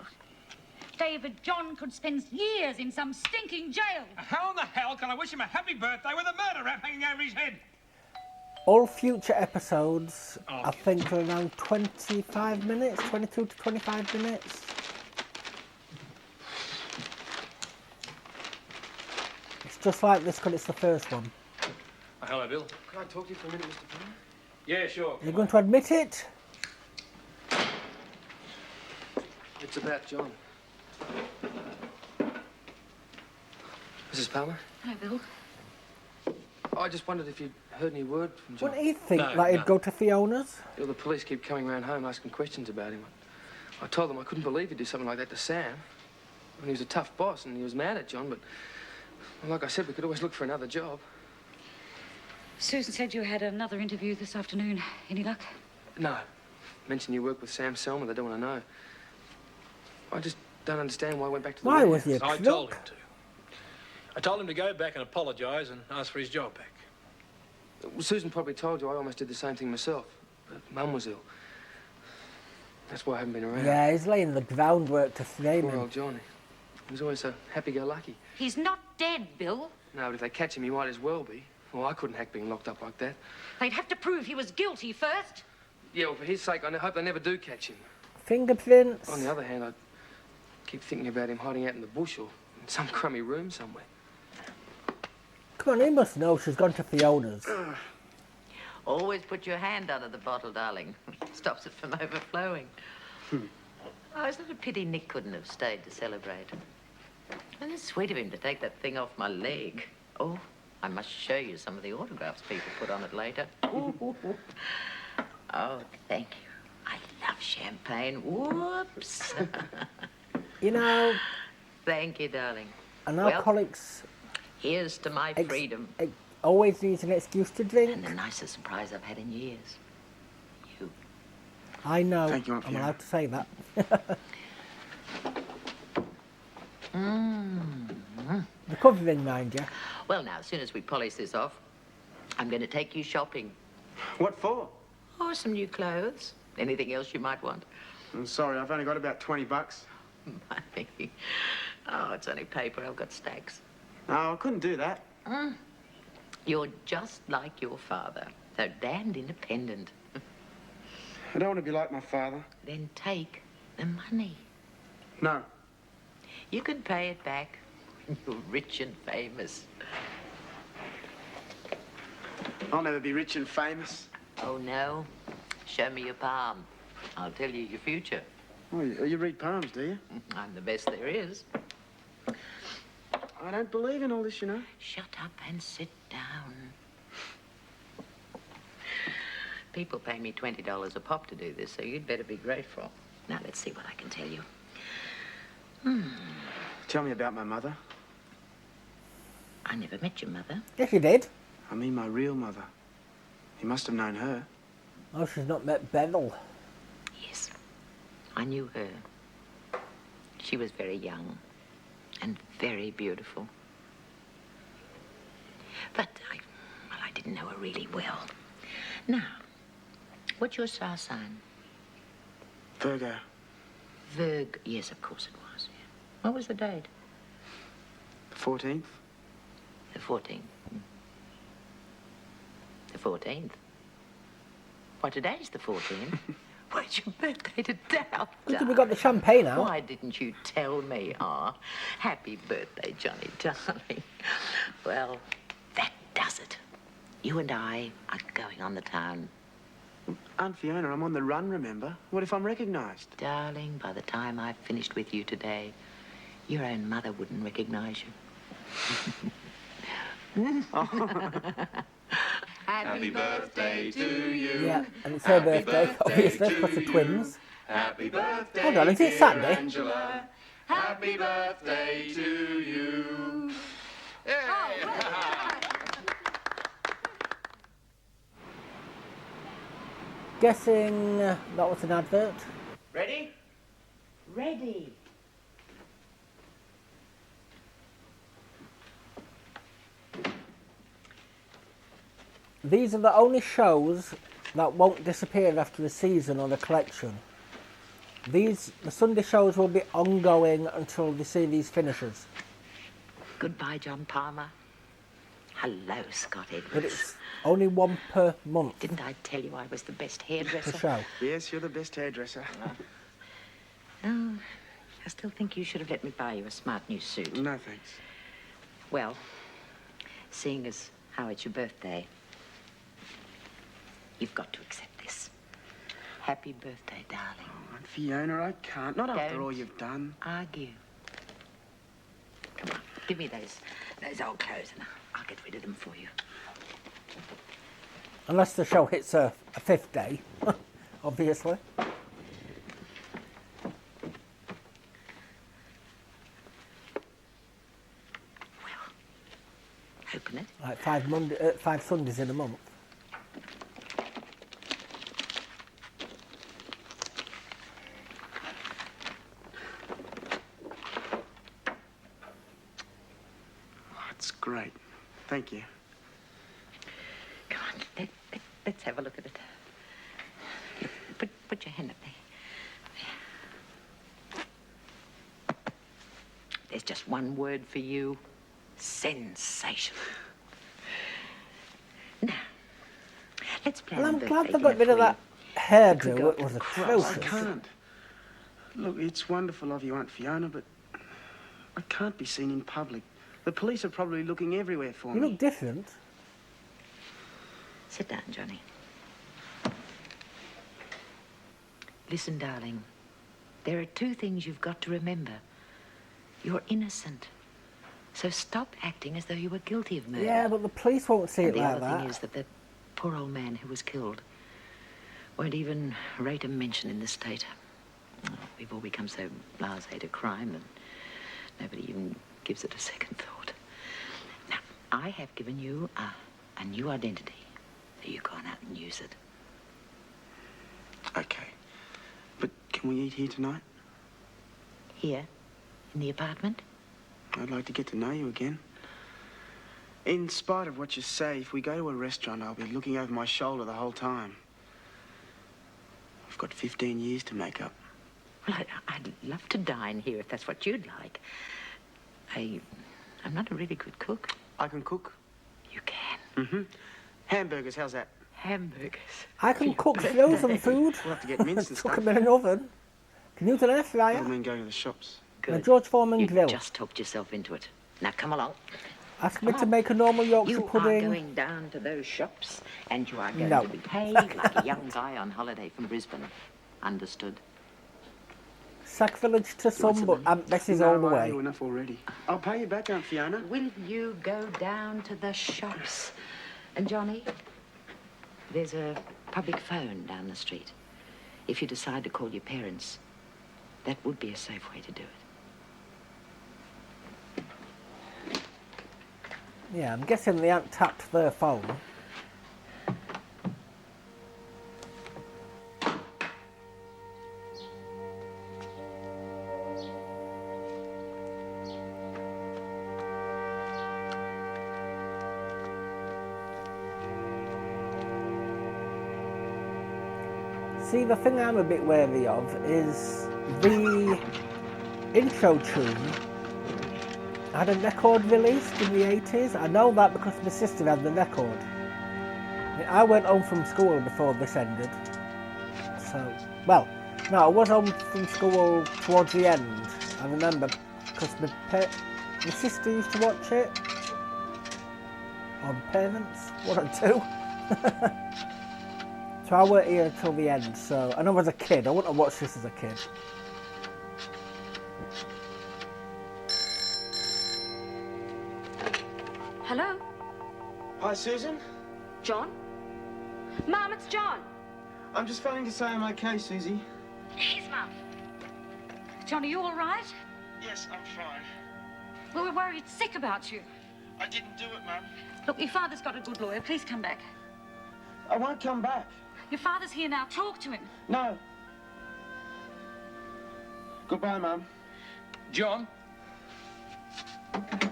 David John could spend years in some stinking jail. How in the hell can I wish him a happy birthday with a murder rap hanging over his head? All future episodes, I think, are around 25 minutes, 22 to 25 minutes. It's just like this because it's the first one. Hello, Bill. Can I talk to you for a minute, Mr. Fiona? Yeah, sure. You're going to admit it? It's about John. Mrs. Palmer? Hello, Bill. I just wondered if you'd heard any word from John. What do you think? Like he'd go to Fiona's? Well, the police keep coming round home asking questions about him. I told them I couldn't believe he'd do something like that to Sam. I mean, he was a tough boss and he was mad at John, but well, like I said, we could always look for another job. Susan said you had another interview this afternoon. Any luck? No. Mentioned you work with Sam Selma. They don't want to know. I just don't understand why I went back to the Why warehouse. was he a I crook? told him to. I told him to go back and apologise and ask for his job back. Well, Susan probably told you I almost did the same thing myself. But Mum was ill. That's why I haven't been around. Yeah, he's laying the groundwork to frame Poor him. old Johnny. He was always so happy-go-lucky. He's not dead, Bill. No, but if they catch him, he might as well be. Well, I couldn't hack being locked up like that. They'd have to prove he was guilty first. Yeah, well, for his sake, I hope they never do catch him. Fingerprints. On the other hand, I keep thinking about him hiding out in the bush or in some crummy room somewhere. Come on, he must know she's gone to Fiona's. Always put your hand under the bottle, darling. Stops it from overflowing. Oh, isn't it a pity Nick couldn't have stayed to celebrate? And it's sweet of him to take that thing off my leg. Oh, I must show you some of the autographs people put on it later. Oh, thank you. I love champagne. Whoops. You know... Thank you, darling. An Well, alcoholic's here's to my freedom. always needs an excuse to drink. And the nicest surprise I've had in years. You. I know. Thank you, Aunt I'm Fiona. allowed to say that. Recovering, mind you. Well, now, as soon as we polish this off, I'm going to take you shopping. What for? Oh, some new clothes. Anything else you might want? I'm sorry, I've only got about 20 bucks. Money. Oh, it's only paper. I've got stacks. No, I couldn't do that. You're just like your father, so damned independent. I don't want to be like my father. Then take the money. No. You can pay it back when you're rich and famous. I'll never be rich and famous. Oh, no? Show me your palm. I'll tell you your future. Oh, you read poems, do you? I'm the best there is. I don't believe in all this, you know. Shut up and sit down. People pay me $20 a pop to do this, so you'd better be grateful. Now, let's see what I can tell you. Tell me about my mother. I never met your mother. Yes, you did. I mean my real mother. You must have known her. Oh, she's not met Beryl. Yes, I knew her. She was very young and very beautiful. But I didn't know her really well. Now, what's your star sign? Virgo. Virgo. Yes, of course it was. Yeah. What was the date? The 14th. The 14th. The 14th. Why, today's the 14th. Why, it's your birthday today. Oh, Look, we got the champagne out. why didn't you tell me? Ah, happy birthday, Johnny, darling. Well, that does it. You and I are going on the town. Aunt Fiona, I'm on the run, remember? What if I'm recognised? Darling, by the time I've finished with you today, your own mother wouldn't recognise you. Happy birthday to you. Yeah, and it's her birthday, obviously, because they're twins. Happy birthday, Hold on, is it Saturday? Angela. Happy birthday to you. Guessing that was an advert. Ready? Ready. These are the only shows that won't disappear after the season or the collection. The Sunday shows will be ongoing until they see these finishes. Goodbye, John Palmer. Hello, Scott Edwards. But it's only one per month. Didn't I tell you I was the best hairdresser? Per show. Yes, you're the best hairdresser. Oh, I still think you should have let me buy you a smart new suit. No, thanks. Well, seeing as how it's your birthday, you've got to accept this. Happy birthday, darling. Oh, Aunt Fiona, I can't. Not after all you've done. Argue. Come on, give me those old clothes and I'll get rid of them for you. Unless the show hits a fifth day, obviously. Open it. Like 5 Sundays in a month. That's great. Thank you. Come on, let's have a look at it. Put your hand up there. There's just one word for you. Sensational. Now, let's plan Well, I'm a glad birthday they got rid dinner of for that you. hairdo. It was atrocious. I can't. Look, it's wonderful of you, Aunt Fiona, but I can't be seen in public. The police are probably looking everywhere for You me. look different. Sit down, Johnny. Listen, darling. There are two things you've got to remember. You're innocent. So stop acting as though you were guilty of murder. Yeah, but the police won't see And it the like other that. thing is that the poor old man who was killed won't even rate a mention in the state. Oh, we've all become so blasé to crime that nobody even gives it a second thought. Now, I have given you a new identity, so you go on out and use it. Okay. But can we eat here tonight? Here, in the apartment? I'd like to get to know you again. In spite of what you say, if we go to a restaurant, I'll be looking over my shoulder the whole time. I've got 15 years to make up. Well, I'd love to dine here if that's what you'd like. I'm not a really good cook. I can cook. You can? Mm-hmm. Hamburgers, how's that? Hamburgers. I can cook frozen food. We'll have to get mince and Cook stuff. them in an oven. Can you use an air I fryer? mean going to the shops. A George Foreman You grill. just talked yourself into it. Now, come along. Ask me to make a normal Yorkshire You pudding. are going down to those shops, and you are going No. to behave like a young guy on holiday from Brisbane. Understood? Sack Village to some, but Aunt Bessie's all the I way. owe you enough already. I'll pay you back, Aunt Fiona. Will you go down to the shops? And Johnny, there's a public phone down the street. If you decide to call your parents, that would be a safe way to do it. Yeah, I'm guessing the aunt tapped their phone. See, the thing I'm a bit wary of is the intro tune had a record released in the 80s. I know that because my sister had the record. I went home from school before this ended. So, well, no, I was home from school towards the end. I remember because my sister used to watch it. Or my parents, one or two. So I weren't here till the end, so, and I was a kid, I wouldn't have watched this as a kid. Hello? Hi, Susan. John? Mum, it's John. I'm just phoning to say I'm okay, Susie. Here's Mum. John, are you all right? Yes, I'm fine. Well, we're worried sick about you. I didn't do it, Mum. Look, your father's got a good lawyer. Please come back. I won't come back. Your father's here now. Talk to him. No. Goodbye, Mum. John? Did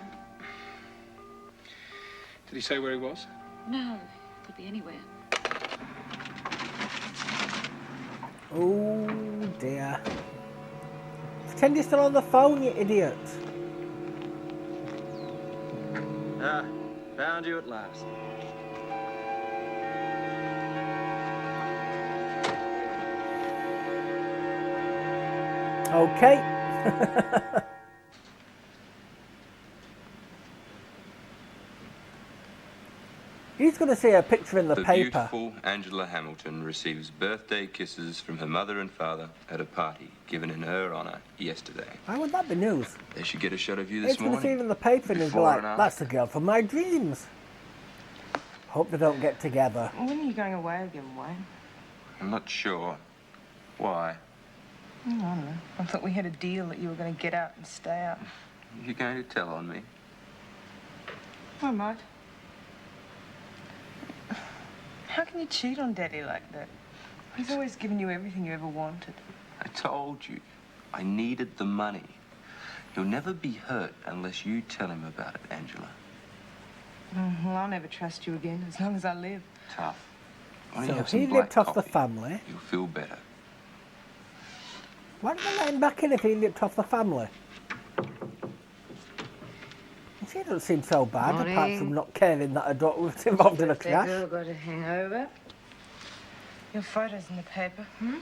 he say where he was? No, could be anywhere. Oh dear. Pretend you're still on the phone, you idiot. Ah, found you at last. Okay. He's going to see a picture in the paper. Beautiful Angela Hamilton receives birthday kisses from her mother and father at a party given in her honour yesterday. Why would that be news? They should get a shot of you He's this going to see it morning. in the paper and he'll be Before like, and after. that's the girl from my dreams. Hope they don't get together. When are you going away again, Wayne? I'm not sure. Why? I don't know. I thought we had a deal that you were going to get out and stay out. You're going to tell on me? I might. How can you cheat on Daddy like that? He's always given you everything you ever wanted. I told you. I needed the money. He'll never be hurt unless you tell him about it, Angela. Well, I'll never trust you again as long as I live. Tough. Why don't you So have some he black licked off the coffee? family. You'll feel better. Why did they let him back in if he licked off the family? She doesn't seem so bad, apart Morning. from not caring that her daughter was involved in a Birthday crash. girl got a hangover. Your photo's in the paper. Hmm?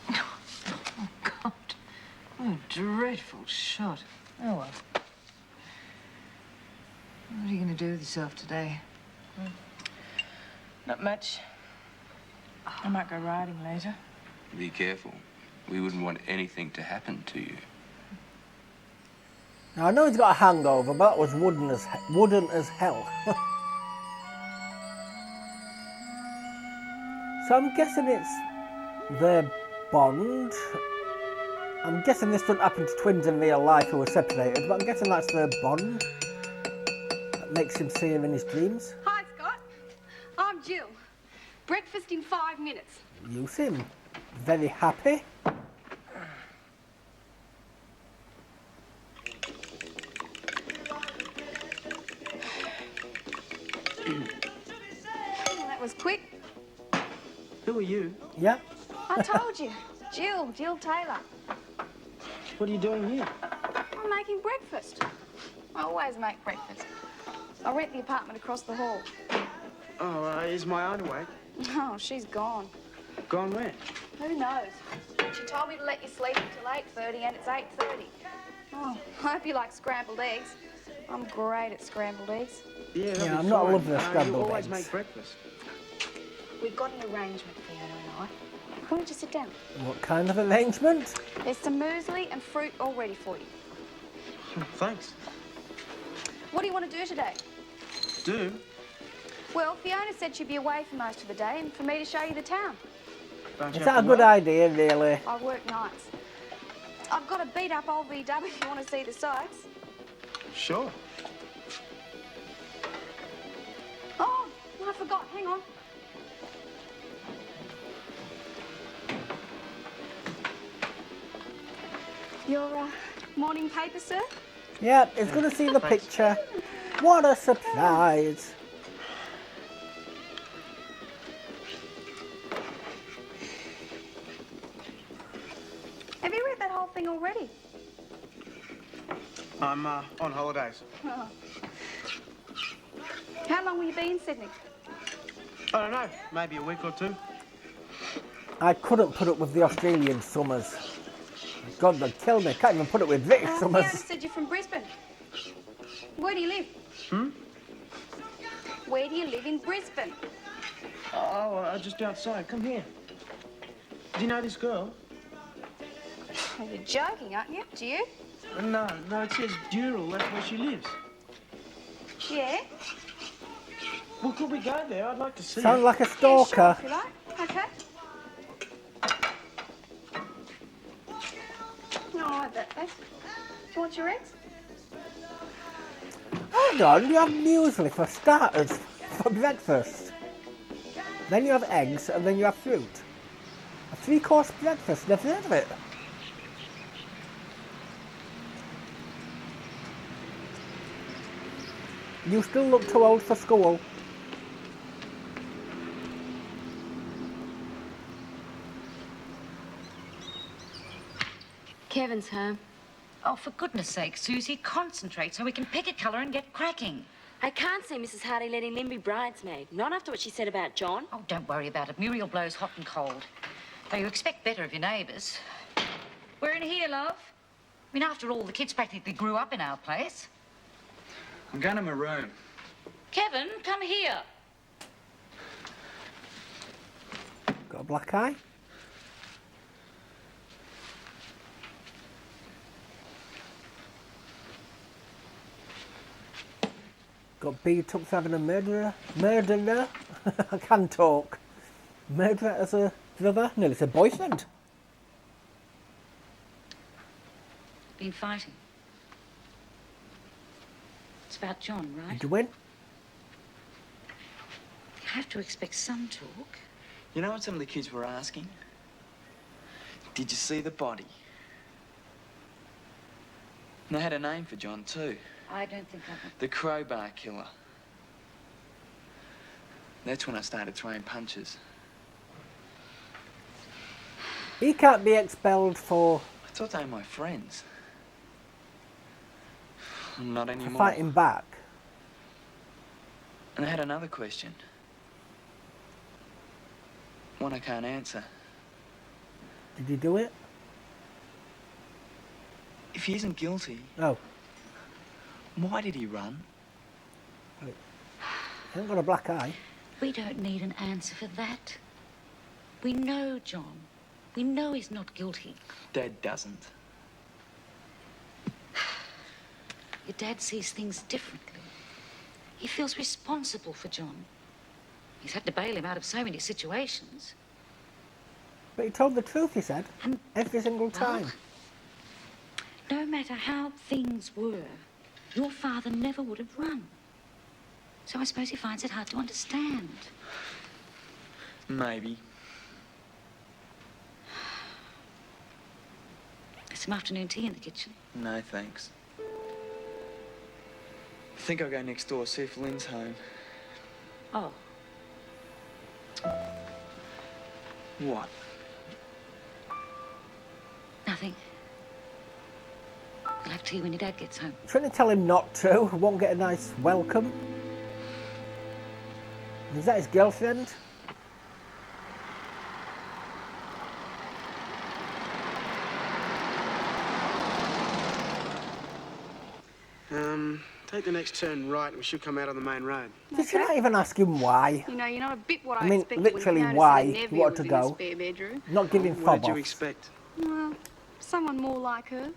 Oh, God. What a dreadful shot. Oh, well. What are you going to do with yourself today? Not much. I might go riding later. Be careful. We wouldn't want anything to happen to you. Now I know he's got a hangover, but that was wooden as hell. So I'm guessing it's their bond. I'm guessing this doesn't happen to twins in real life who are separated, but I'm guessing that's their bond that makes him see her in his dreams. Hi, Scott. I'm Jill. Breakfast in 5 minutes. You seem very happy. Oh, that was quick. Who are you? Yeah. I told you. Jill Taylor. What are you doing here? I'm making breakfast. I always make breakfast. I rent the apartment across the hall. Oh, is my aunt awake? Oh, she's gone. Gone where? Who knows? She told me to let you sleep until 8:30, and it's 8:30. Oh, I hope you like scrambled eggs. I'm great at scrambled eggs. Yeah, Yeah, I'm not loving the You scrambled always eggs. make breakfast. We've got an arrangement, Fiona and I. Why don't you sit down? What kind of arrangement? There's some muesli and fruit all ready for you. Thanks. What do you want to do today? Do? Well, Fiona said she'd be away for most of the day and for me to show you the town. Don't you Is have that a to good work? idea, really? I work nights. I've got a beat up old VW if you want to see the sights. Sure. Oh, I forgot. Hang on. Your morning paper, sir? Yeah, it's going to see the picture. What a surprise. Have you read that whole thing already? I'm on holidays. Oh. How long will you be in Sydney? I don't know, maybe a week or two. I couldn't put up with the Australian summers. God, they'd kill me. Can't even put up with British Fiona summers. said you're from Brisbane. Where do you live? Hmm? Where do you live in Brisbane? Oh, just outside. Come here. Do you know this girl? Oh, you're joking, aren't you? Do you? No, it says Dural. That's where she lives. Yeah. Well, could we go there? I'd like to see Sound her. like a Yeah, sure, stalker. if you like. Okay. No, I like that, thanks. Do you want your eggs? Hold on, you have muesli for starters, for breakfast. Then you have eggs, and then you have fruit. A 3-course breakfast, never heard of it. You still look too old for school. Kevin's home. Oh, for goodness sake, Susie, concentrate so we can pick a colour and get cracking. I can't see Mrs. Hardy letting Lynn be bridesmaid. Not after what she said about John. Oh, don't worry about it. Muriel blows hot and cold. Though you expect better of your neighbours. We're in here, love. I mean, after all, the kids practically grew up in our place. I'm going to my room. Kevin, come here. Got a black eye? Got beat up for having a murderer. I can talk. Murderer as a brother? No, it's a boyfriend. Been fighting. It's about John, right? Did you win? You have to expect some talk. You know what some of the kids were asking? Did you see the body? And they had a name for John, too. I don't think I would. The crowbar killer. That's when I started throwing punches. He can't be expelled for I thought they were my friends. Not anymore. fighting back. And I had another question. One I can't answer. Did he do it? If he isn't guilty, No. why did he run? He hasn't got a black eye. We don't need an answer for that. We know John. We know he's not guilty. Dad doesn't. Your dad sees things differently. He feels responsible for John. He's had to bail him out of so many situations. But he told the truth, he said. Every single time. No matter how things were, your father never would have run. So I suppose he finds it hard to understand. Maybe. There's some afternoon tea in the kitchen. No, thanks. I think I'll go next door, see if Lynn's home. Oh. What? Nothing. You'll have tea when your dad gets home. Trying to tell him not to. Won't get a nice welcome. Is that his girlfriend? Take the next turn right and we should come out on the main road. Did you not even ask him why? You know, you're not a bit what I I mean, expected literally when you why noticed that he Neville wanted was to in go. the spare bedroom. Not giving What fob did you off. expect? Well, someone more like her.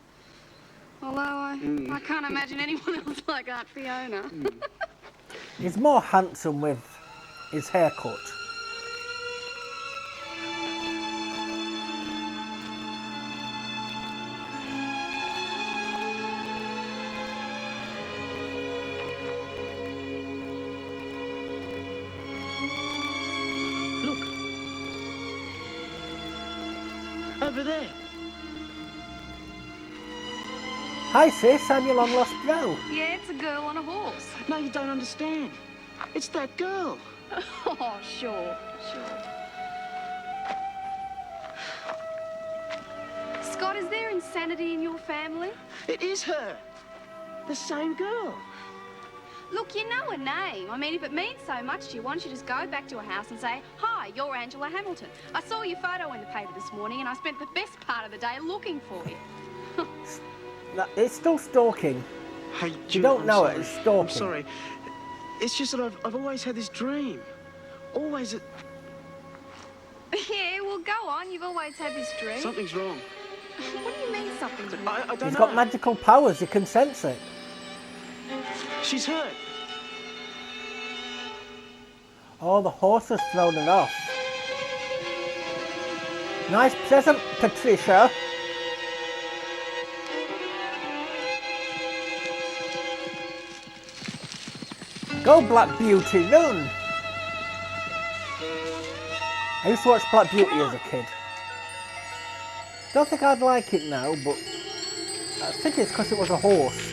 Although I can't imagine anyone else like Aunt Fiona. He's more handsome with his haircut. Look. Over there. Hi sis, I'm your long lost bro. Yeah, it's a girl on a horse. No, you don't understand. It's that girl. Oh, sure. Scott, is there insanity in your family? It is her. The same girl. Look, you know her name. I mean, if it means so much to you, why don't you just go back to her house and say, "Hi, you're Angela Hamilton. I saw your photo in the paper this morning and I spent the best part of the day looking for you." No, it's still stalking. Hey, You Jude, don't I'm know sorry. it, it's stalking. I'm sorry. It's just that I've always had this dream. Always that Yeah, well, go on. You've always had this dream. something's wrong. What do you mean something's wrong? I don't He's know. got magical powers, he can sense it. She's hurt. Oh, the horse has thrown it off. Nice present, Patricia. Go, Black Beauty, run! I used to watch Black Beauty as a kid. Don't think I'd like it now, but I think it's because it was a horse.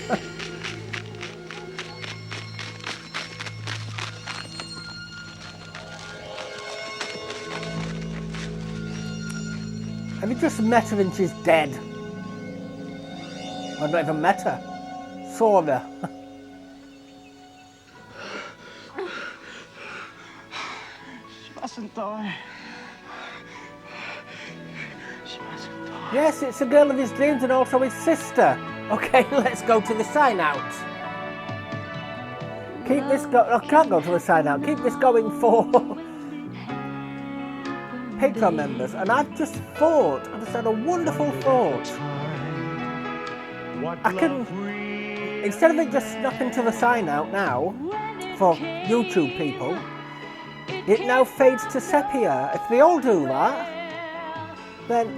Have you just met her and she's dead? I've not even met her. Saw her. She mustn't die. She mustn't die. Yes, it's a girl of his dreams and also his sister. Okay, let's go to the sign out. Keep this going. I can't go to the sign out. Keep this going for Patreon members. And I've just had a wonderful thought. I can, instead of it just snapping to the sign out now, for YouTube people, it now fades to sepia. If they all do that, then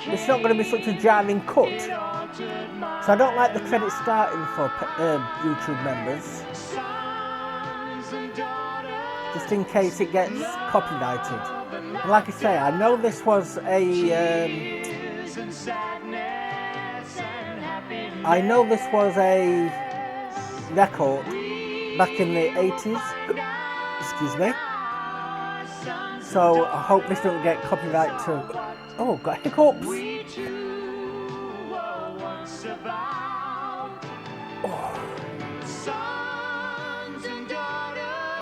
it's not going to be such a jarring cut. So I don't like the credits starting for YouTube members, just in case it gets copyrighted. And like I say, I know this was a record back in the 80s. Excuse me. So I hope this don't get copyright to. Oh, got hiccups.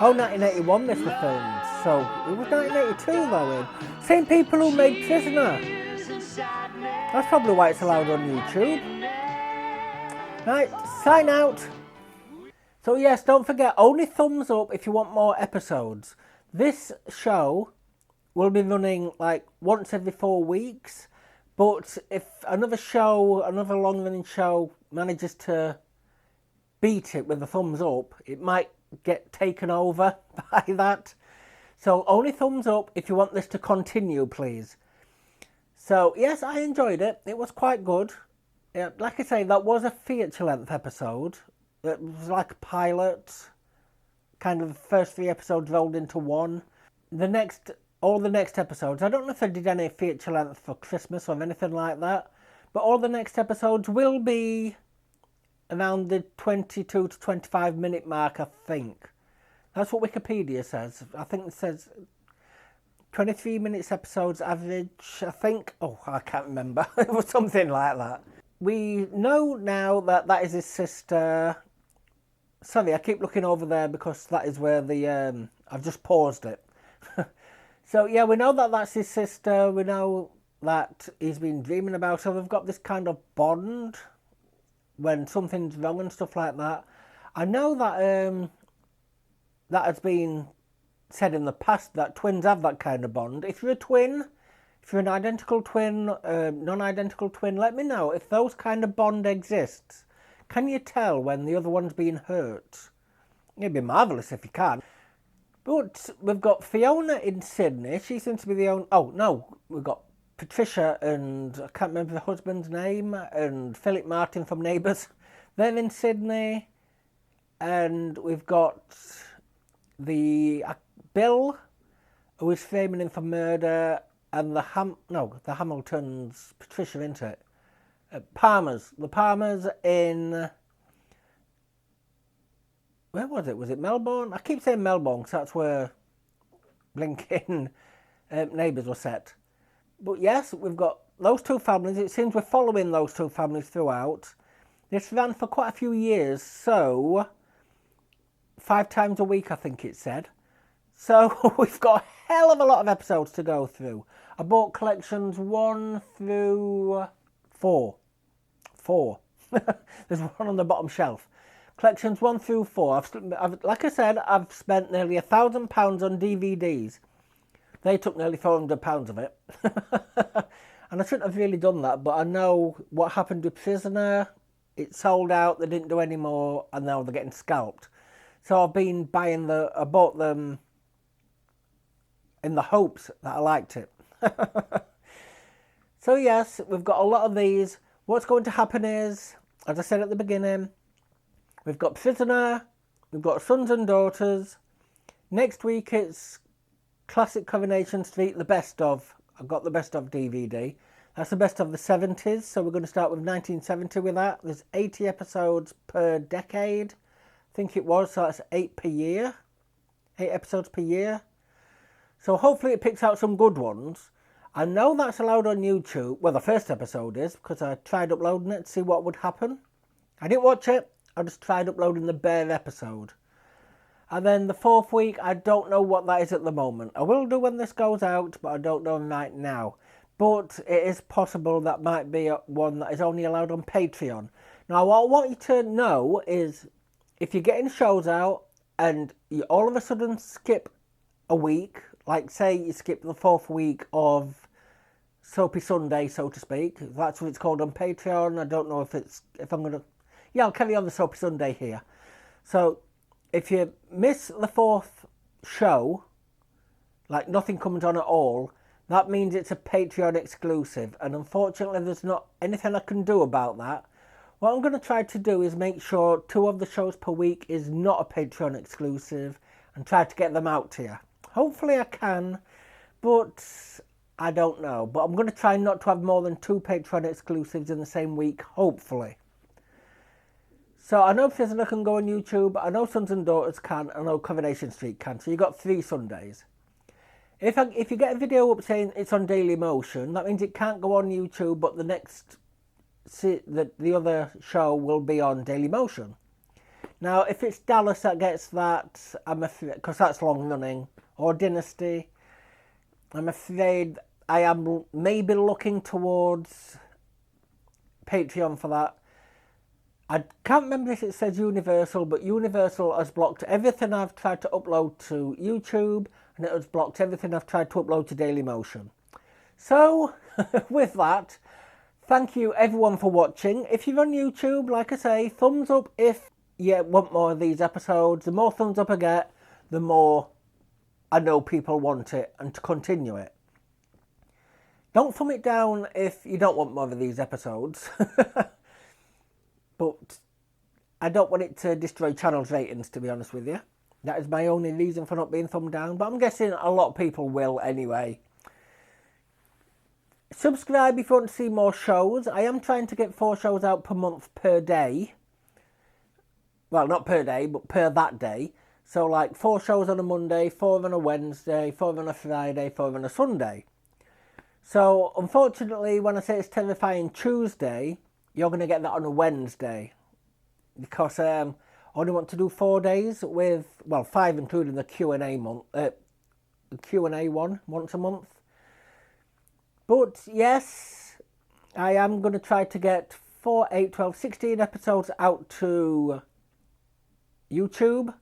Oh, 1981 this was filmed, so it was 1982 though. Same people who made Prisoner. That's probably why it's allowed on YouTube. Right, sign out. So yes, don't forget, only thumbs up if you want more episodes. This show will be running like once every 4 weeks, but if another long running show manages to beat it with a thumbs up, it might get taken over by that. So only thumbs up if you want this to continue, please. So yes, I enjoyed it. It was quite good. Yeah, like I say, that was a feature length episode. It was like a pilot. Kind of the first 3 episodes rolled into one. All the next episodes, I don't know if I did any feature length for Christmas or anything like that, but all the next episodes will be around the 22 to 25 minute mark, I think. That's what Wikipedia says. I think it says 23 minutes episodes average, I think. Oh, I can't remember. It was something like that. We know now that that is his sister. Sorry, I keep looking over there because that is where the... I've just paused it. So, yeah, we know that that's his sister. We know that he's been dreaming about her. We've got this kind of bond when something's wrong and stuff like that. I know that that has been said in the past that twins have that kind of bond. If you're a twin, if you're an identical twin, non-identical twin, let me know if those kind of bond exists. Can you tell when the other one's being hurt? It'd be marvellous if you can. But we've got Fiona in Sydney. She seems to be the only... Oh, no. We've got Patricia and... I can't remember the husband's name. And Philip Martin from Neighbours. They're in Sydney. And we've got the Bill, who is framing him for murder. And the Hamiltons... Patricia, isn't it? Palmers. The Palmers in... Where was it? Was it Melbourne? I keep saying Melbourne because that's where blinking Neighbours were set. But yes, we've got those two families. It seems we're following those two families throughout. This ran for quite a few years, so 5 times a week I think it said. So we've got a hell of a lot of episodes to go through. I bought collections 1 through 4. 4. There's one on the bottom shelf. Collections 1 through 4. Like I said, I've spent nearly £1,000 on DVDs. They took nearly £400 of it. And I shouldn't have really done that, but I know what happened with Prisoner. It sold out, they didn't do any more, and now they're getting scalped. So I've been buying I bought them in the hopes that I liked it. So yes, we've got a lot of these. What's going to happen is, as I said at the beginning, we've got Prisoner, we've got Sons and Daughters. Next week it's Classic Coronation Street, the best of. I've got the best of DVD. That's the best of the 70s, so we're going to start with 1970 with that. There's 80 episodes per decade, I think it was, so that's 8 per year. 8 episodes per year. So hopefully it picks out some good ones. I know that's allowed on YouTube. Well, the first episode is, because I tried uploading it to see what would happen. I didn't watch it. I just tried uploading the bare episode. And then the 4th week, I don't know what that is at the moment. I will do when this goes out, but I don't know right now. But it is possible that might be one that is only allowed on Patreon. Now, what I want you to know is, if you're getting shows out and you all of a sudden skip a week, like say you skip the 4th week of Soapy Sunday, so to speak. That's what it's called on Patreon. I don't know if I'm going to... Yeah, I'll carry on the Soapy Sunday here. So, if you miss the 4th show, like nothing comes on at all, that means it's a Patreon exclusive. And unfortunately, there's not anything I can do about that. What I'm going to try to do is make sure 2 of the shows per week is not a Patreon exclusive and try to get them out to you. Hopefully I can, but I don't know. But I'm going to try not to have more than 2 Patreon exclusives in the same week, hopefully. So I know Prisoner can go on YouTube, I know Sons and Daughters can, I know Coronation Street can. So you've got 3 Sundays. If you get a video up saying it's on Daily Motion, that means it can't go on YouTube, but the other show will be on Daily Motion. Now, if it's Dallas that gets that, I'm afraid, because that's long running, or Dynasty, I'm afraid I am maybe looking towards Patreon for that. I can't remember if it says Universal, but Universal has blocked everything I've tried to upload to YouTube, and it has blocked everything I've tried to upload to Dailymotion. So, with that, thank you everyone for watching. If you're on YouTube, like I say, thumbs up if you want more of these episodes. The more thumbs up I get, the more I know people want it and to continue it. Don't thumb it down if you don't want more of these episodes. But I don't want it to destroy channel's ratings, to be honest with you. That is my only reason for not being thumbed down. But I'm guessing a lot of people will anyway. Subscribe if you want to see more shows. I am trying to get 4 shows out per month per day. Well, not per day, but per that day. So like 4 shows on a Monday, 4 on a Wednesday, 4 on a Friday, 4 on a Sunday. So unfortunately, when I say it's Terrifying Tuesday, you're going to get that on a Wednesday. Because I only want to do 4 days with, well, 5 including the Q&A Q&A one once a month. But yes, I am going to try to get 4, 8, 12, 16 episodes out to YouTube.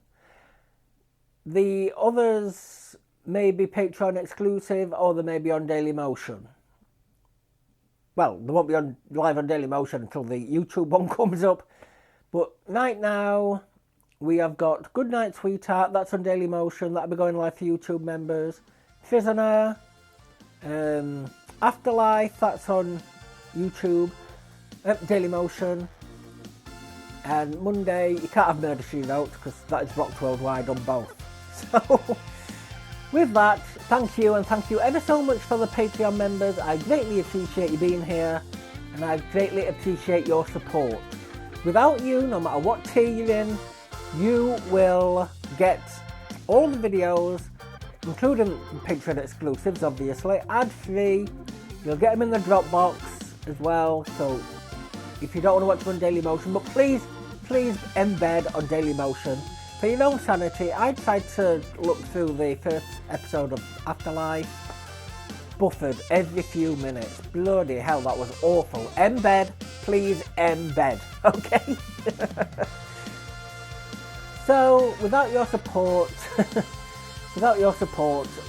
The others may be Patreon exclusive, or they may be on Dailymotion. Well, they won't be on live on Dailymotion until the YouTube one comes up. But right now, we have got Goodnight Sweetheart, that's on Dailymotion, that'll be going live for YouTube members. Prisoner, Afterlife, that's on YouTube, Dailymotion. And Monday, you can't have Murder She Wrote, because that is rocked worldwide on both. So, with that, thank you, and thank you ever so much for the Patreon members. I greatly appreciate you being here, and I greatly appreciate your support. Without you, no matter what tier you're in, you will get all the videos, including Patreon exclusives, obviously, ad-free. You'll get them in the Dropbox as well, so if you don't want to watch them on Dailymotion, but please embed on Dailymotion. For your own sanity, I tried to look through the first episode of Afterlife. Buffered every few minutes. Bloody hell, that was awful. Embed, please embed, okay? So, without your support,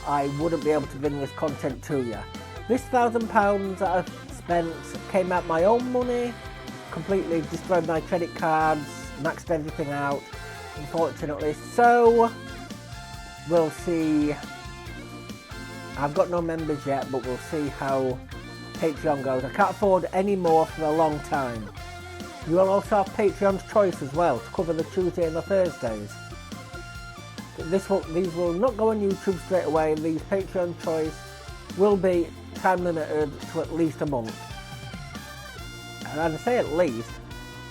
I wouldn't be able to bring this content to you. This £1,000 that I've spent came out my own money, completely destroyed my credit cards, maxed everything out, unfortunately. So, we'll see. I've got no members yet, but we'll see how Patreon goes. I can't afford any more for a long time. You will also have Patreon's choice as well, to cover the Tuesday and the Thursdays. These will not go on YouTube straight away. These Patreon choice will be time limited to at least a month. And I say at least,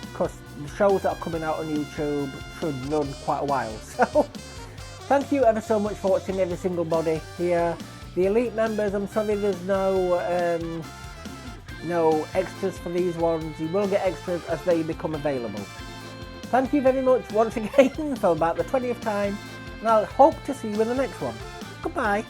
because the shows that are coming out on YouTube should run quite a while. So, thank you ever so much for watching, every single body here. The elite members, I'm sorry there's no extras for these ones. You will get extras as they become available. Thank you very much once again for about the 20th time, and I'll hope to see you in the next one. Goodbye.